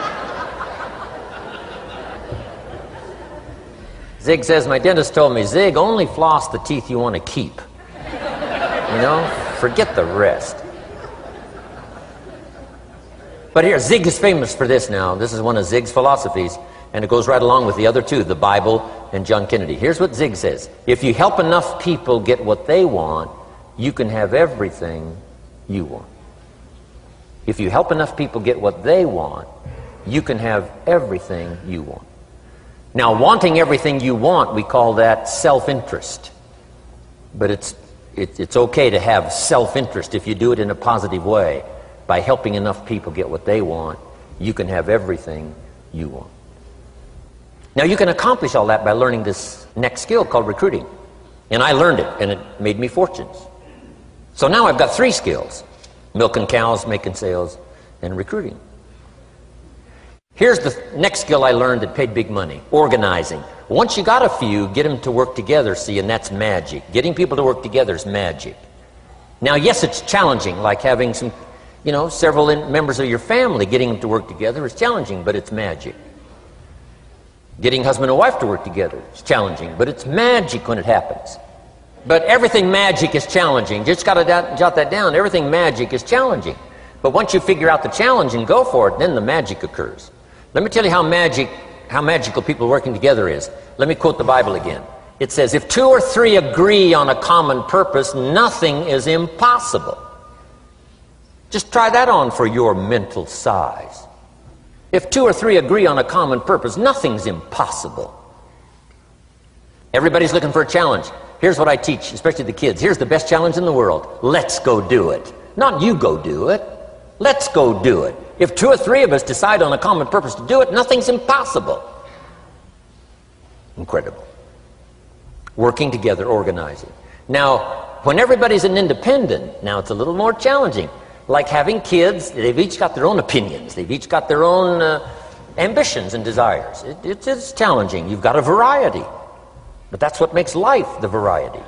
Zig says, my dentist told me, Zig, only floss the teeth you want to keep. You know, forget the rest. But here, Zig is famous for this now. This is one of Zig's philosophies, and it goes right along with the other two, the Bible and John Canete. Here's what Zig says: if you help enough people get what they want, you can have everything you want. If you help enough people get what they want, you can have everything you want. Now, wanting everything you want, we call that self-interest. But it's okay to have self-interest if you do it in a positive way. By helping enough people get what they want, you can have everything you want. Now, you can accomplish all that by learning this next skill called recruiting. And I learned it, and it made me fortunes. So now I've got 3 skills: milking cows, making sales, and recruiting. Here's the next skill I learned that paid big money: organizing. Once you got a few, get them to work together, see, and that's magic. Getting people to work together is magic. Now, yes, it's challenging, like having several members of your family, getting them to work together is challenging, but it's magic. Getting husband and wife to work together is challenging, but it's magic when it happens. But everything magic is challenging. Just got to jot that down. Everything magic is challenging. But once you figure out the challenge and go for it, then the magic occurs. Let me tell you how magical people working together is. Let me quote the Bible again. It says, if 2 or 3 agree on a common purpose, nothing is impossible. Just try that on for your mental size. If 2 or 3 agree on a common purpose, nothing's impossible. Everybody's looking for a challenge. Here's what I teach, especially the kids. Here's the best challenge in the world. Let's go do it. Not you go do it. Let's go do it. If 2 or 3 of us decide on a common purpose to do it, nothing's impossible. Incredible. Working together, organizing. Now, when everybody's an independent, now it's a little more challenging. Like having kids, they've each got their own opinions. They've each got their own ambitions and desires. It's challenging. You've got a variety. But that's what makes life, the variety.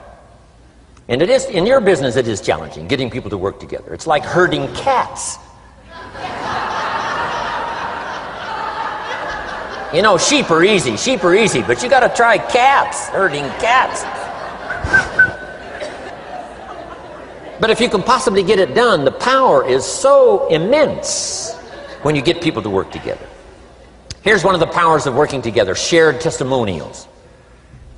And it is, in your business, it is challenging, getting people to work together. It's like herding cats. You know, sheep are easy, but you got to try cats, herding cats. But if you can possibly get it done, the power is so immense when you get people to work together. Here's one of the powers of working together: shared testimonials.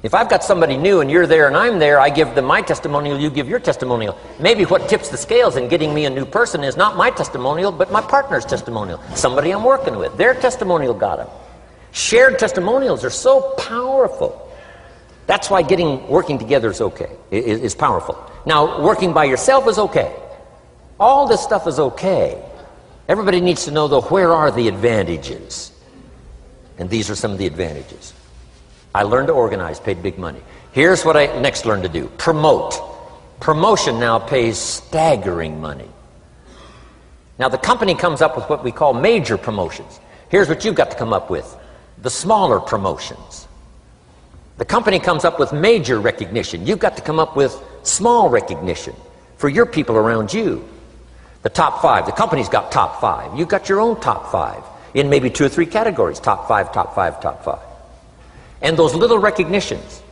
If I've got somebody new and you're there and I'm there, I give them my testimonial, you give your testimonial. Maybe what tips the scales in getting me a new person is not my testimonial, but my partner's testimonial. Somebody I'm working with. Their testimonial got them. Shared testimonials are so powerful. That's why working together is okay, is powerful. Now, working by yourself is okay. All this stuff is okay. Everybody needs to know, though, where are the advantages? And these are some of the advantages. I learned to organize, paid big money. Here's what I next learned to do. Promote. Promotion now pays staggering money. Now, the company comes up with what we call major promotions. Here's what you've got to come up with. The smaller promotions. The company comes up with major recognition. You've got to come up with small recognition for your people around you. The top 5. The company's got top 5. You've got your own top 5 in maybe 2 or 3 categories. Top 5, top 5, top 5. And those little recognitions.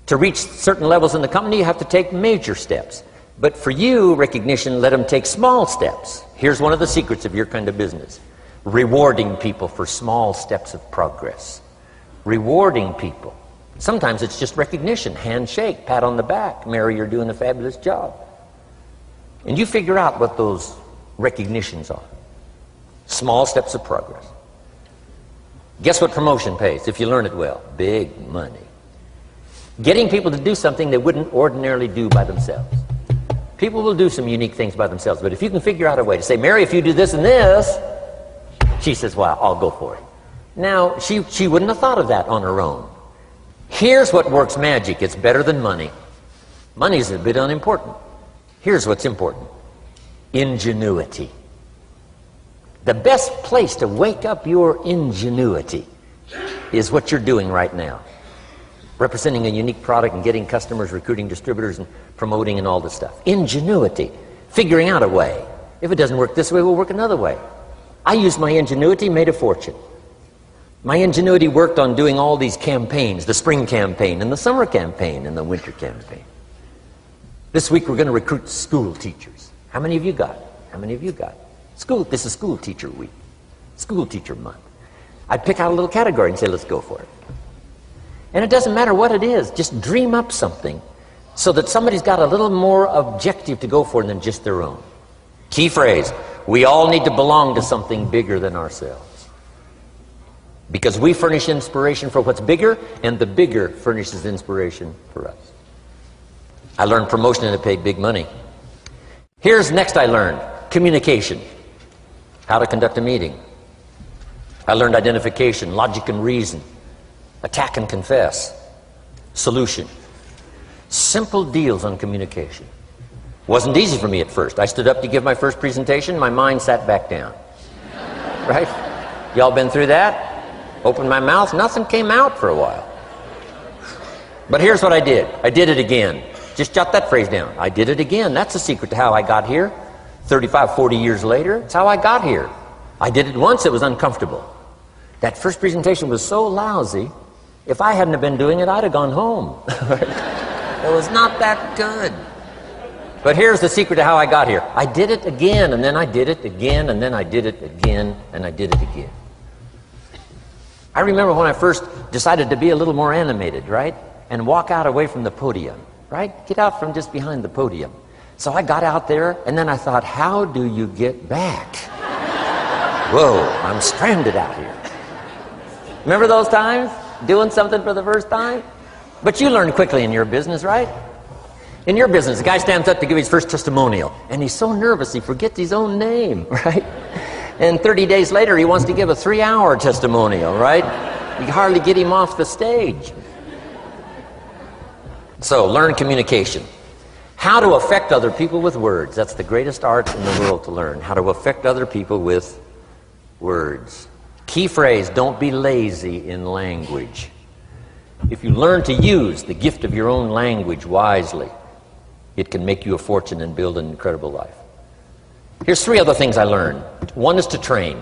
To reach certain levels in the company, you have to take major steps. But for you, recognition, let them take small steps. Here's one of the secrets of your kind of business. Rewarding people for small steps of progress. Rewarding people. Sometimes it's just recognition, handshake, pat on the back, Mary, you're doing a fabulous job. And you figure out what those recognitions are. Small steps of progress. Guess what promotion pays, if you learn it well? Big money. Getting people to do something they wouldn't ordinarily do by themselves. People will do some unique things by themselves, but if you can figure out a way to say, Mary, if you do this and this, she says, well, I'll go for it. Now, she wouldn't have thought of that on her own. Here's what works magic. It's better than money. Money's a bit unimportant. Here's what's important. Ingenuity. The best place to wake up your ingenuity is what you're doing right now. Representing a unique product and getting customers, recruiting distributors, and promoting and all this stuff. Ingenuity. Figuring out a way. If it doesn't work this way, we'll work another way. I used my ingenuity, made a fortune. My ingenuity worked on doing all these campaigns, the spring campaign and the summer campaign and the winter campaign. This week we're going to recruit school teachers. How many of you got? How many of you got? This is school teacher week. School teacher month. I'd pick out a little category and say, let's go for it. And it doesn't matter what it is, just dream up something so that somebody's got a little more objective to go for than just their own. Key phrase, we all need to belong to something bigger than ourselves. Because we furnish inspiration for what's bigger, and the bigger furnishes inspiration for us. I learned promotion and it paid big money. Here's next I learned, communication. How to conduct a meeting. I learned identification, logic and reason, attack and confess, solution. Simple deals on communication. Wasn't easy for me at first. I stood up to give my first presentation, my mind sat back down. Right? Y'all been through that? Opened my mouth, nothing came out for a while. But here's what I did. I did it again. Just jot that phrase down. I did it again. That's the secret to how I got here. 35, 40 years later, it's how I got here. I did it once, it was uncomfortable. That first presentation was so lousy, if I hadn't have been doing it, I'd have gone home. It was not that good. But here's the secret to how I got here. I did it again, and then I did it again, and then I did it again, and I did it again. I remember when I first decided to be a little more animated, right? And walk out away from the podium, right? Get out from just behind the podium. So I got out there, and then I thought, how do you get back? Whoa, I'm stranded out here. Remember those times? Doing something for the first time? But you learn quickly in your business, right? In your business, the guy stands up to give his first testimonial, and he's so nervous he forgets his own name, right? And 30 days later, he wants to give a 3-hour testimonial, right? You hardly get him off the stage. So, learn communication. How to affect other people with words. That's the greatest art in the world to learn. How to affect other people with words. Key phrase, don't be lazy in language. If you learn to use the gift of your own language wisely, it can make you a fortune and build an incredible life. Here's 3 other things I learned. One is to train.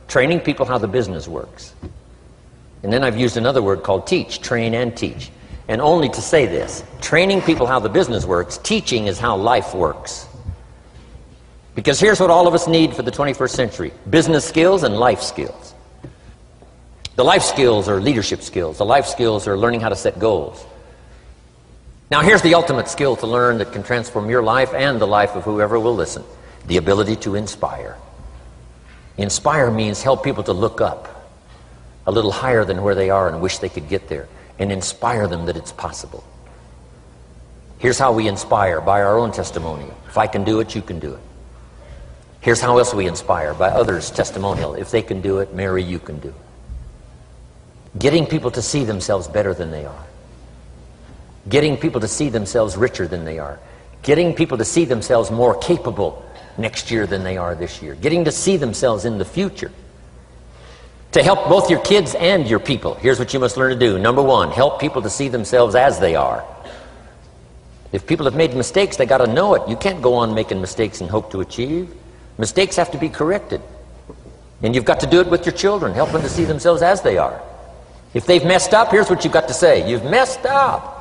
Training people how the business works. And then I've used another word called teach. Train and teach. And only to say this. Training people how the business works. Teaching is how life works. Because here's what all of us need for the 21st century. Business skills and life skills. The life skills are leadership skills. The life skills are learning how to set goals. Now here's the ultimate skill to learn that can transform your life and the life of whoever will listen. The ability to inspire. Inspire means help people to look up a little higher than where they are and wish they could get there, and inspire them that it's possible. Here's how we inspire, by our own testimony. If I can do it, you can do it. Here's how else we inspire, by others' testimonial. If they can do it, Mary, you can do it. Getting people to see themselves better than they are. Getting people to see themselves richer than they are. Getting people to see themselves more capable next year than they are this year. Getting to see themselves in the future. To help both your kids and your people, here's what you must learn to do. Number one, help people to see themselves as they are. If people have made mistakes, they got to know it. You can't go on making mistakes and hope to achieve. Mistakes have to be corrected. And you've got to do it with your children. Help them to see themselves as they are. If they've messed up, here's what you've got to say. You've messed up.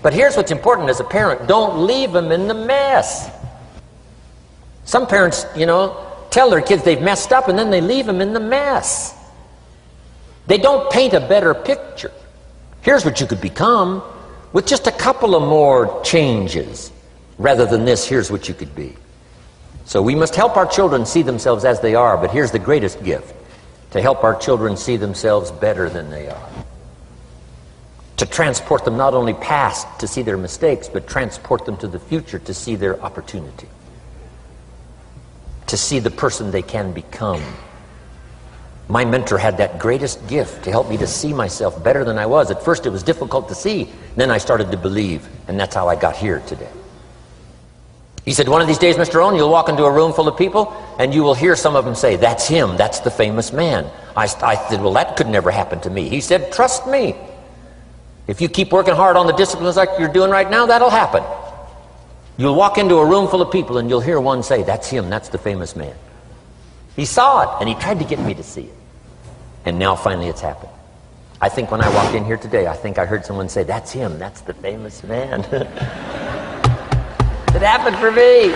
But here's what's important as a parent. Don't leave them in the mess. Some parents, tell their kids they've messed up and then they leave them in the mess. They don't paint a better picture. Here's what you could become with just a couple of more changes. Rather than this, here's what you could be. So we must help our children see themselves as they are, but here's the greatest gift. To help our children see themselves better than they are. To transport them not only past to see their mistakes, but transport them to the future to see their opportunity. To see the person they can become. My mentor had that greatest gift to help me to see myself better than I was. At first it was difficult to see, then I started to believe, and that's how I got here today. He said, one of these days, Mr. Rohn, you'll walk into a room full of people and you will hear some of them say, that's him, that's the famous man. I said, well, that could never happen to me. He said, trust me. If you keep working hard on the disciplines like you're doing right now, that'll happen. You'll walk into a room full of people and you'll hear one say, that's him, that's the famous man. He saw it and he tried to get me to see it. And now finally it's happened. I think when I walked in here today, I think I heard someone say, that's him, that's the famous man. It happened for me.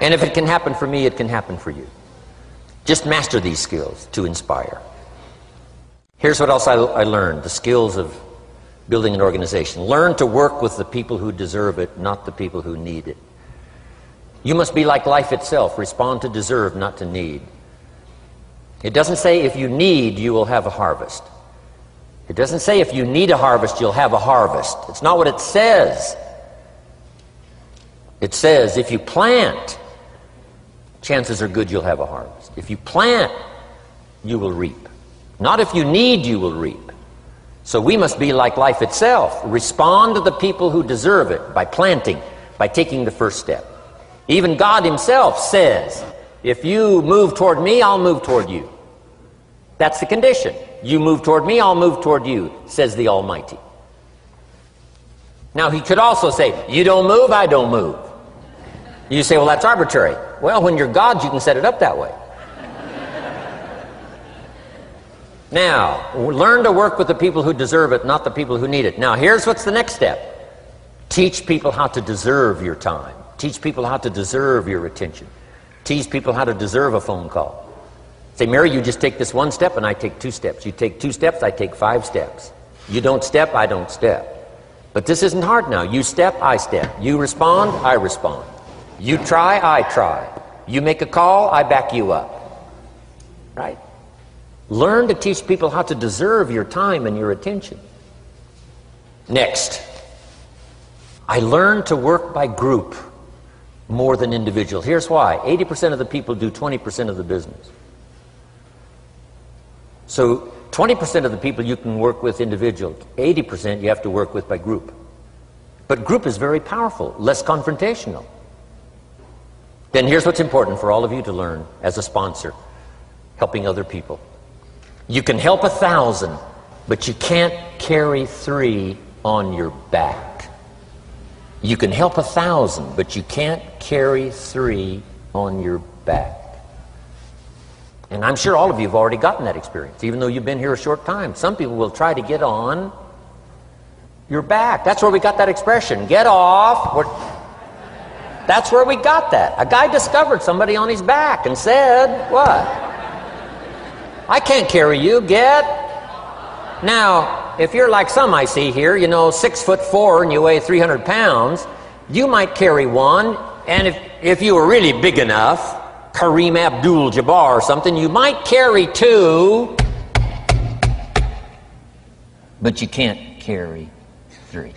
And if it can happen for me, it can happen for you. Just master these skills to inspire. Here's what else I learned, the skills of building an organization. Learn to work with the people who deserve it, not the people who need it. You must be like life itself, respond to deserve, not to need. It doesn't say if you need, you will have a harvest. It doesn't say if you need a harvest, you'll have a harvest. It's not what it says. It says if you plant, chances are good you'll have a harvest. If you plant, you will reap. Not if you need, you will reap. So we must be like life itself. Respond to the people who deserve it by planting, by taking the first step. Even God himself says, if you move toward me, I'll move toward you. That's the condition. You move toward me, I'll move toward you, says the Almighty. Now he could also say, you don't move, I don't move. You say, well, that's arbitrary. Well, when you're God, you can set it up that way. Now, learn to work with the people who deserve it, not the people who need it. Now, here's what's the next step. Teach people how to deserve your time. Teach people how to deserve your attention. Teach people how to deserve a phone call. Say, Mary, you just take this one step and I take 2 steps. You take 2 steps, I take 5 steps. You don't step, I don't step. But this isn't hard now. You step, I step. You respond, I respond. You try, I try. You make a call, I back you up. Right? Learn to teach people how to deserve your time and your attention. Next, I learned to work by group more than individual. Here's why. 80% of the people do 20% of the business. So 20% of the people you can work with individual. 80% you have to work with by group. But group is very powerful, less confrontational. Then here's what's important for all of you to learn as a sponsor, helping other people. You can help 1,000, but you can't carry 3 on your back. You can help 1,000, but you can't carry 3 on your back. And I'm sure all of you have already gotten that experience, even though you've been here a short time. Some people will try to get on your back. That's where we got that expression, get off. That's where we got that. A guy discovered somebody on his back and said, what? I can't carry you, get. Now, if you're like some I see here, you know, 6'4" and you weigh 300 pounds, you might carry one, and if you were really big enough, Kareem Abdul-Jabbar or something, you might carry two, but you can't carry three.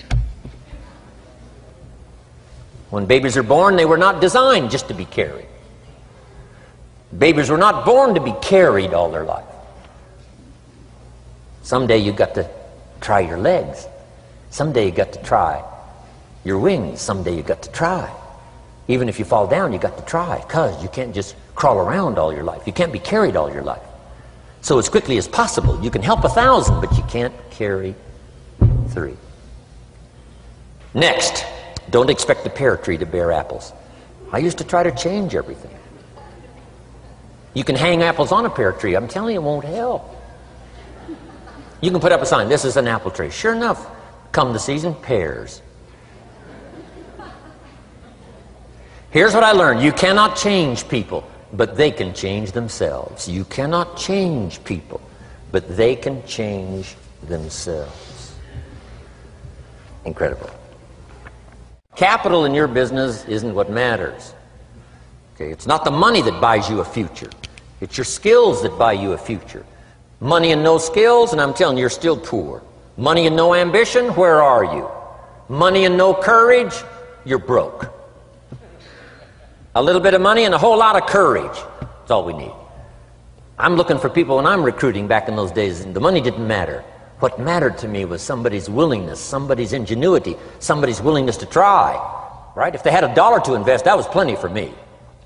When babies are born, they were not designed just to be carried. Babies were not born to be carried all their life. Someday you got to try your legs. Someday you got to try your wings. Someday you got to try. Even if you fall down, you got to try, because you can't just crawl around all your life. You can't be carried all your life. So as quickly as possible, you can help 1,000, but you can't carry 3. Next, don't expect the pear tree to bear apples. I used to try to change everything. You can hang apples on a pear tree. I'm telling you, it won't help. You can put up a sign, this is an apple tree. Sure enough, come the season, pears. Here's what I learned. You cannot change people, but they can change themselves. You cannot change people, but they can change themselves. Incredible. Capital in your business isn't what matters. Okay, it's not the money that buys you a future. It's your skills that buy you a future. Money and no skills, and I'm telling you, you're still poor. Money and no ambition, where are you? Money and no courage, you're broke. A little bit of money and a whole lot of courage. That's all we need. I'm looking for people when I'm recruiting back in those days, and the money didn't matter. What mattered to me was somebody's willingness, somebody's ingenuity, somebody's willingness to try. Right? If they had $1 to invest, that was plenty for me.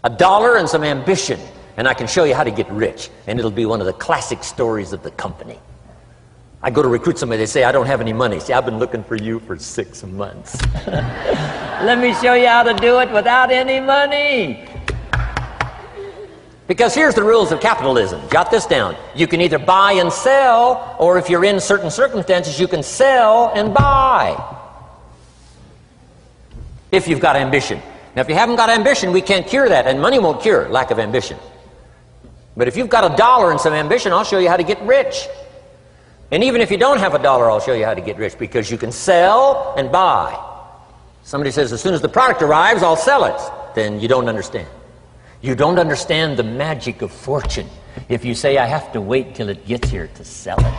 $1 and some ambition, and I can show you how to get rich, and it'll be one of the classic stories of the company. I go to recruit somebody, they say, I don't have any money. See, I've been looking for you for 6 months. Let me show you how to do it without any money. Because here's the rules of capitalism. Jot this down. You can either buy and sell, or if you're in certain circumstances, you can sell and buy. If you've got ambition. Now, if you haven't got ambition, we can't cure that, and money won't cure lack of ambition. But if you've got $1 and some ambition, I'll show you how to get rich. And even if you don't have $1, I'll show you how to get rich, because you can sell and buy. Somebody says, as soon as the product arrives, I'll sell it. Then you don't understand. You don't understand the magic of fortune if you say, I have to wait till it gets here to sell it.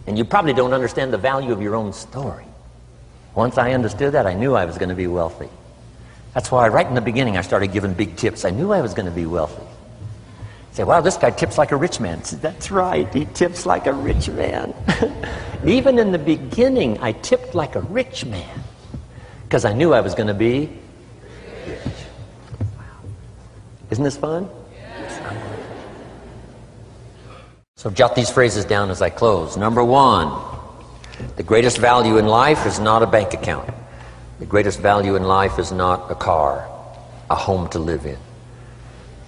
And you probably don't understand the value of your own story. Once I understood that, I knew I was going to be wealthy. That's why right in the beginning I started giving big tips. I knew I was going to be wealthy. Say, wow, this guy tips like a rich man. Said, that's right, he tips like a rich man. Even in the beginning, I tipped like a rich man because I knew I was going to be rich. Wow. Isn't this fun? Yes. So jot these phrases down as I close. Number 1, the greatest value in life is not a bank account. The greatest value in life is not a car, a home to live in.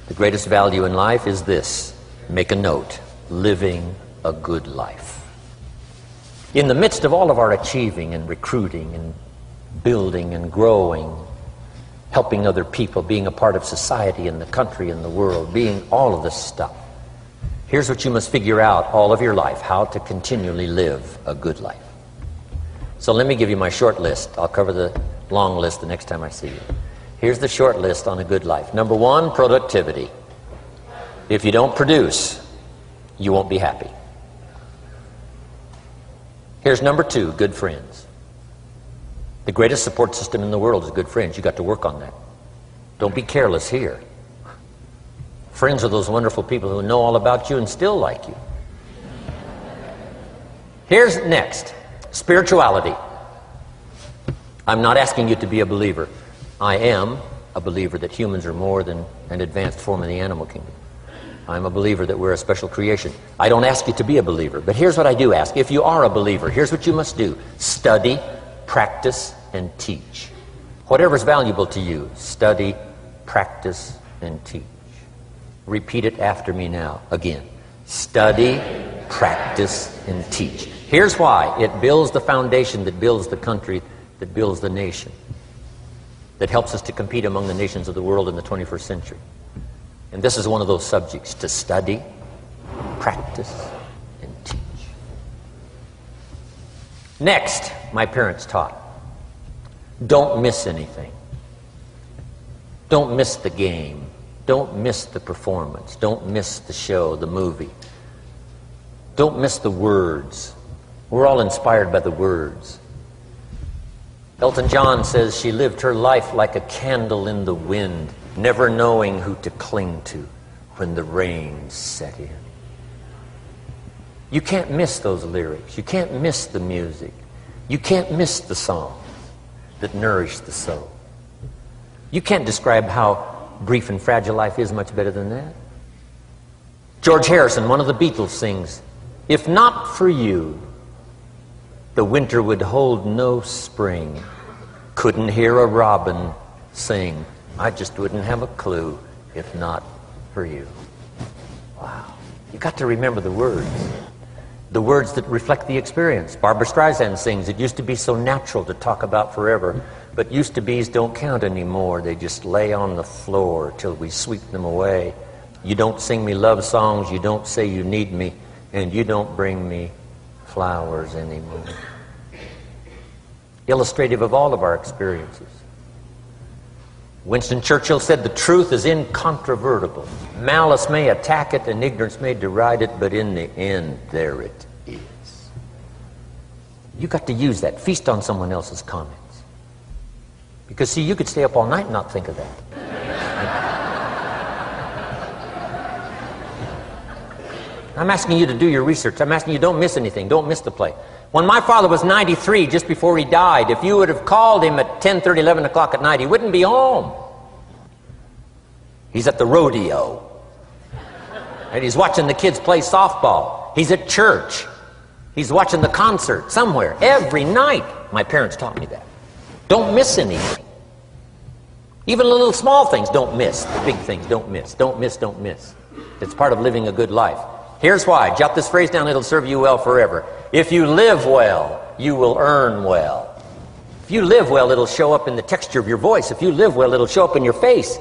The greatest value in life is this. Make a note. Living a good life. In the midst of all of our achieving and recruiting and building and growing, helping other people, being a part of society and the country and the world, being all of this stuff, here's what you must figure out all of your life, how to continually live a good life. So let me give you my short list. I'll cover the long list the next time I see you. Here's the short list on a good life. Number 1, productivity. If you don't produce, you won't be happy. Here's number 2, good friends. The greatest support system in the world is good friends. You got to work on that. Don't be careless here. Friends are those wonderful people who know all about you and still like you. Here's next, spirituality. I'm not asking you to be a believer. I am a believer that humans are more than an advanced form of the animal kingdom. I'm a believer that we're a special creation. I don't ask you to be a believer, but here's what I do ask. If you are a believer, here's what you must do. Study, practice, and teach. Whatever's valuable to you, study, practice, and teach. Repeat it after me now. Again. Study, practice, and teach. Here's why. It builds the foundation that builds the country, that builds the nation, that helps us to compete among the nations of the world in the 21st century. And this is one of those subjects, to study, practice, and teach. Next, my parents taught, don't miss anything. Don't miss the game. Don't miss the performance. Don't miss the show, the movie. Don't miss the words. We're all inspired by the words. Elton John says she lived her life like a candle in the wind, never knowing who to cling to when the rain set in. You can't miss those lyrics. You can't miss the music. You can't miss the songs that nourish the soul. You can't describe how brief and fragile life is much better than that. George Harrison, one of the Beatles, sings, "If not for you, the winter would hold no spring. Couldn't hear a robin sing. I just wouldn't have a clue if not for you." Wow. You got to remember the words. The words that reflect the experience. Barbra Streisand sings, "It used to be so natural to talk about forever, but used to be's don't count anymore. They just lay on the floor till we sweep them away. You don't sing me love songs, you don't say you need me, and you don't bring me flowers anymore." Illustrative of all of our experiences. Winston Churchill said, "The truth is incontrovertible. Malice may attack it and ignorance may deride it, but in the end, there it is." You got to use that. Feast on someone else's comments. Because, see, you could stay up all night and not think of that. I'm asking you to do your research. I'm asking you, don't miss anything. Don't miss the play. When my father was 93, just before he died, if you would have called him at 10:30, 11 o'clock at night, he wouldn't be home. He's at the rodeo. And he's watching the kids play softball. He's at church. He's watching the concert somewhere. Every night. My parents taught me that. Don't miss anything. Even the little small things, don't miss. The big things, don't miss. Don't miss, don't miss. It's part of living a good life. Here's why. Jot this phrase down, it'll serve you well forever. If you live well, you will earn well. If you live well, it'll show up in the texture of your voice. If you live well, it'll show up in your face.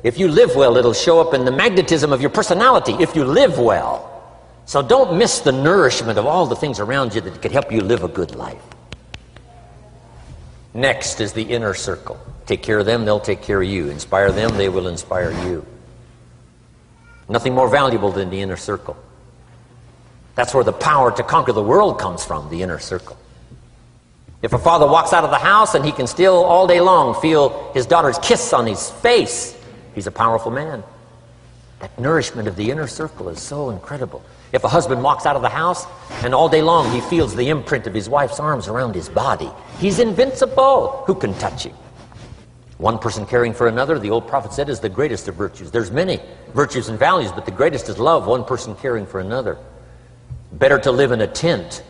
If you live well, it'll show up in the magnetism of your personality. If you live well. So don't miss the nourishment of all the things around you that could help you live a good life. Next is the inner circle. Take care of them, they'll take care of you. Inspire them, they will inspire you. Nothing more valuable than the inner circle. That's where the power to conquer the world comes from, the inner circle. If a father walks out of the house and he can still all day long feel his daughter's kiss on his face, he's a powerful man. That nourishment of the inner circle is so incredible. If a husband walks out of the house and all day long he feels the imprint of his wife's arms around his body, he's invincible. Who can touch him? One person caring for another, the old prophet said, is the greatest of virtues. There's many virtues and values, but the greatest is love, one person caring for another. Better to live in a tent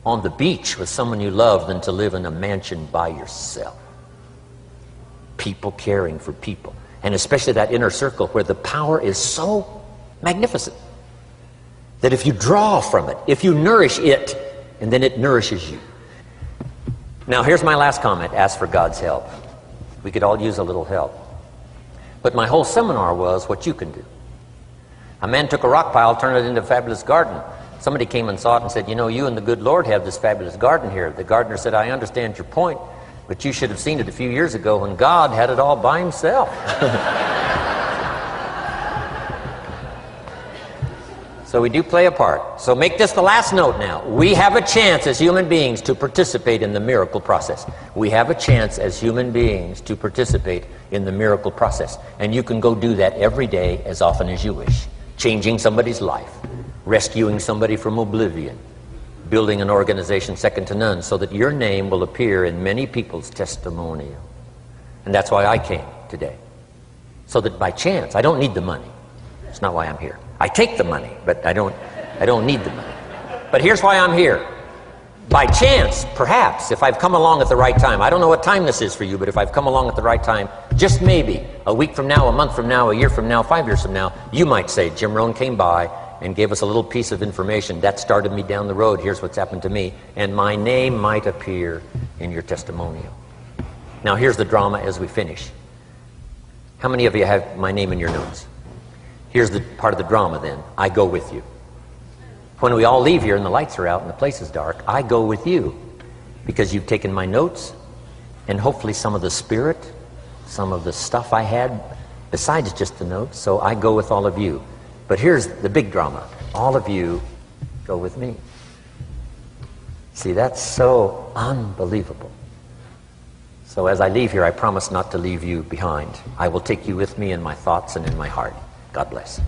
on the beach with someone you love than to live in a mansion by yourself. People caring for people. And especially that inner circle where the power is so magnificent that if you draw from it, if you nourish it, and then it nourishes you. Now here's my last comment. Ask for God's help. We could all use a little help. But my whole seminar was what you can do. A man took a rock pile, turned it into a fabulous garden. Somebody came and saw it and said, "You know, you and the good Lord have this fabulous garden here." The gardener said, "I understand your point, but you should have seen it a few years ago when God had it all by himself." So we do play a part. So make this the last note now. We have a chance as human beings to participate in the miracle process. We have a chance as human beings to participate in the miracle process. And you can go do that every day as often as you wish. Changing somebody's life. Rescuing somebody from oblivion, building an organization second to none so that your name will appear in many people's testimonial. And that's why I came today. So that by chance, I don't need the money. That's not why I'm here. I take the money, but I don't need the money. But here's why I'm here. By chance, perhaps, if I've come along at the right time, I don't know what time this is for you, but if I've come along at the right time, just maybe, a week from now, a month from now, a year from now, 5 years from now, you might say, Jim Rohn came by and gave us a little piece of information. That started me down the road. Here's what's happened to me. And my name might appear in your testimonial. Now here's the drama as we finish. How many of you have my name in your notes? Here's the part of the drama then. I go with you. When we all leave here and the lights are out and the place is dark, I go with you because you've taken my notes and hopefully some of the spirit, some of the stuff I had besides just the notes. So I go with all of you. But here's the big drama. All of you go with me. See, that's so unbelievable. So as I leave here, I promise not to leave you behind. I will take you with me in my thoughts and in my heart. God bless.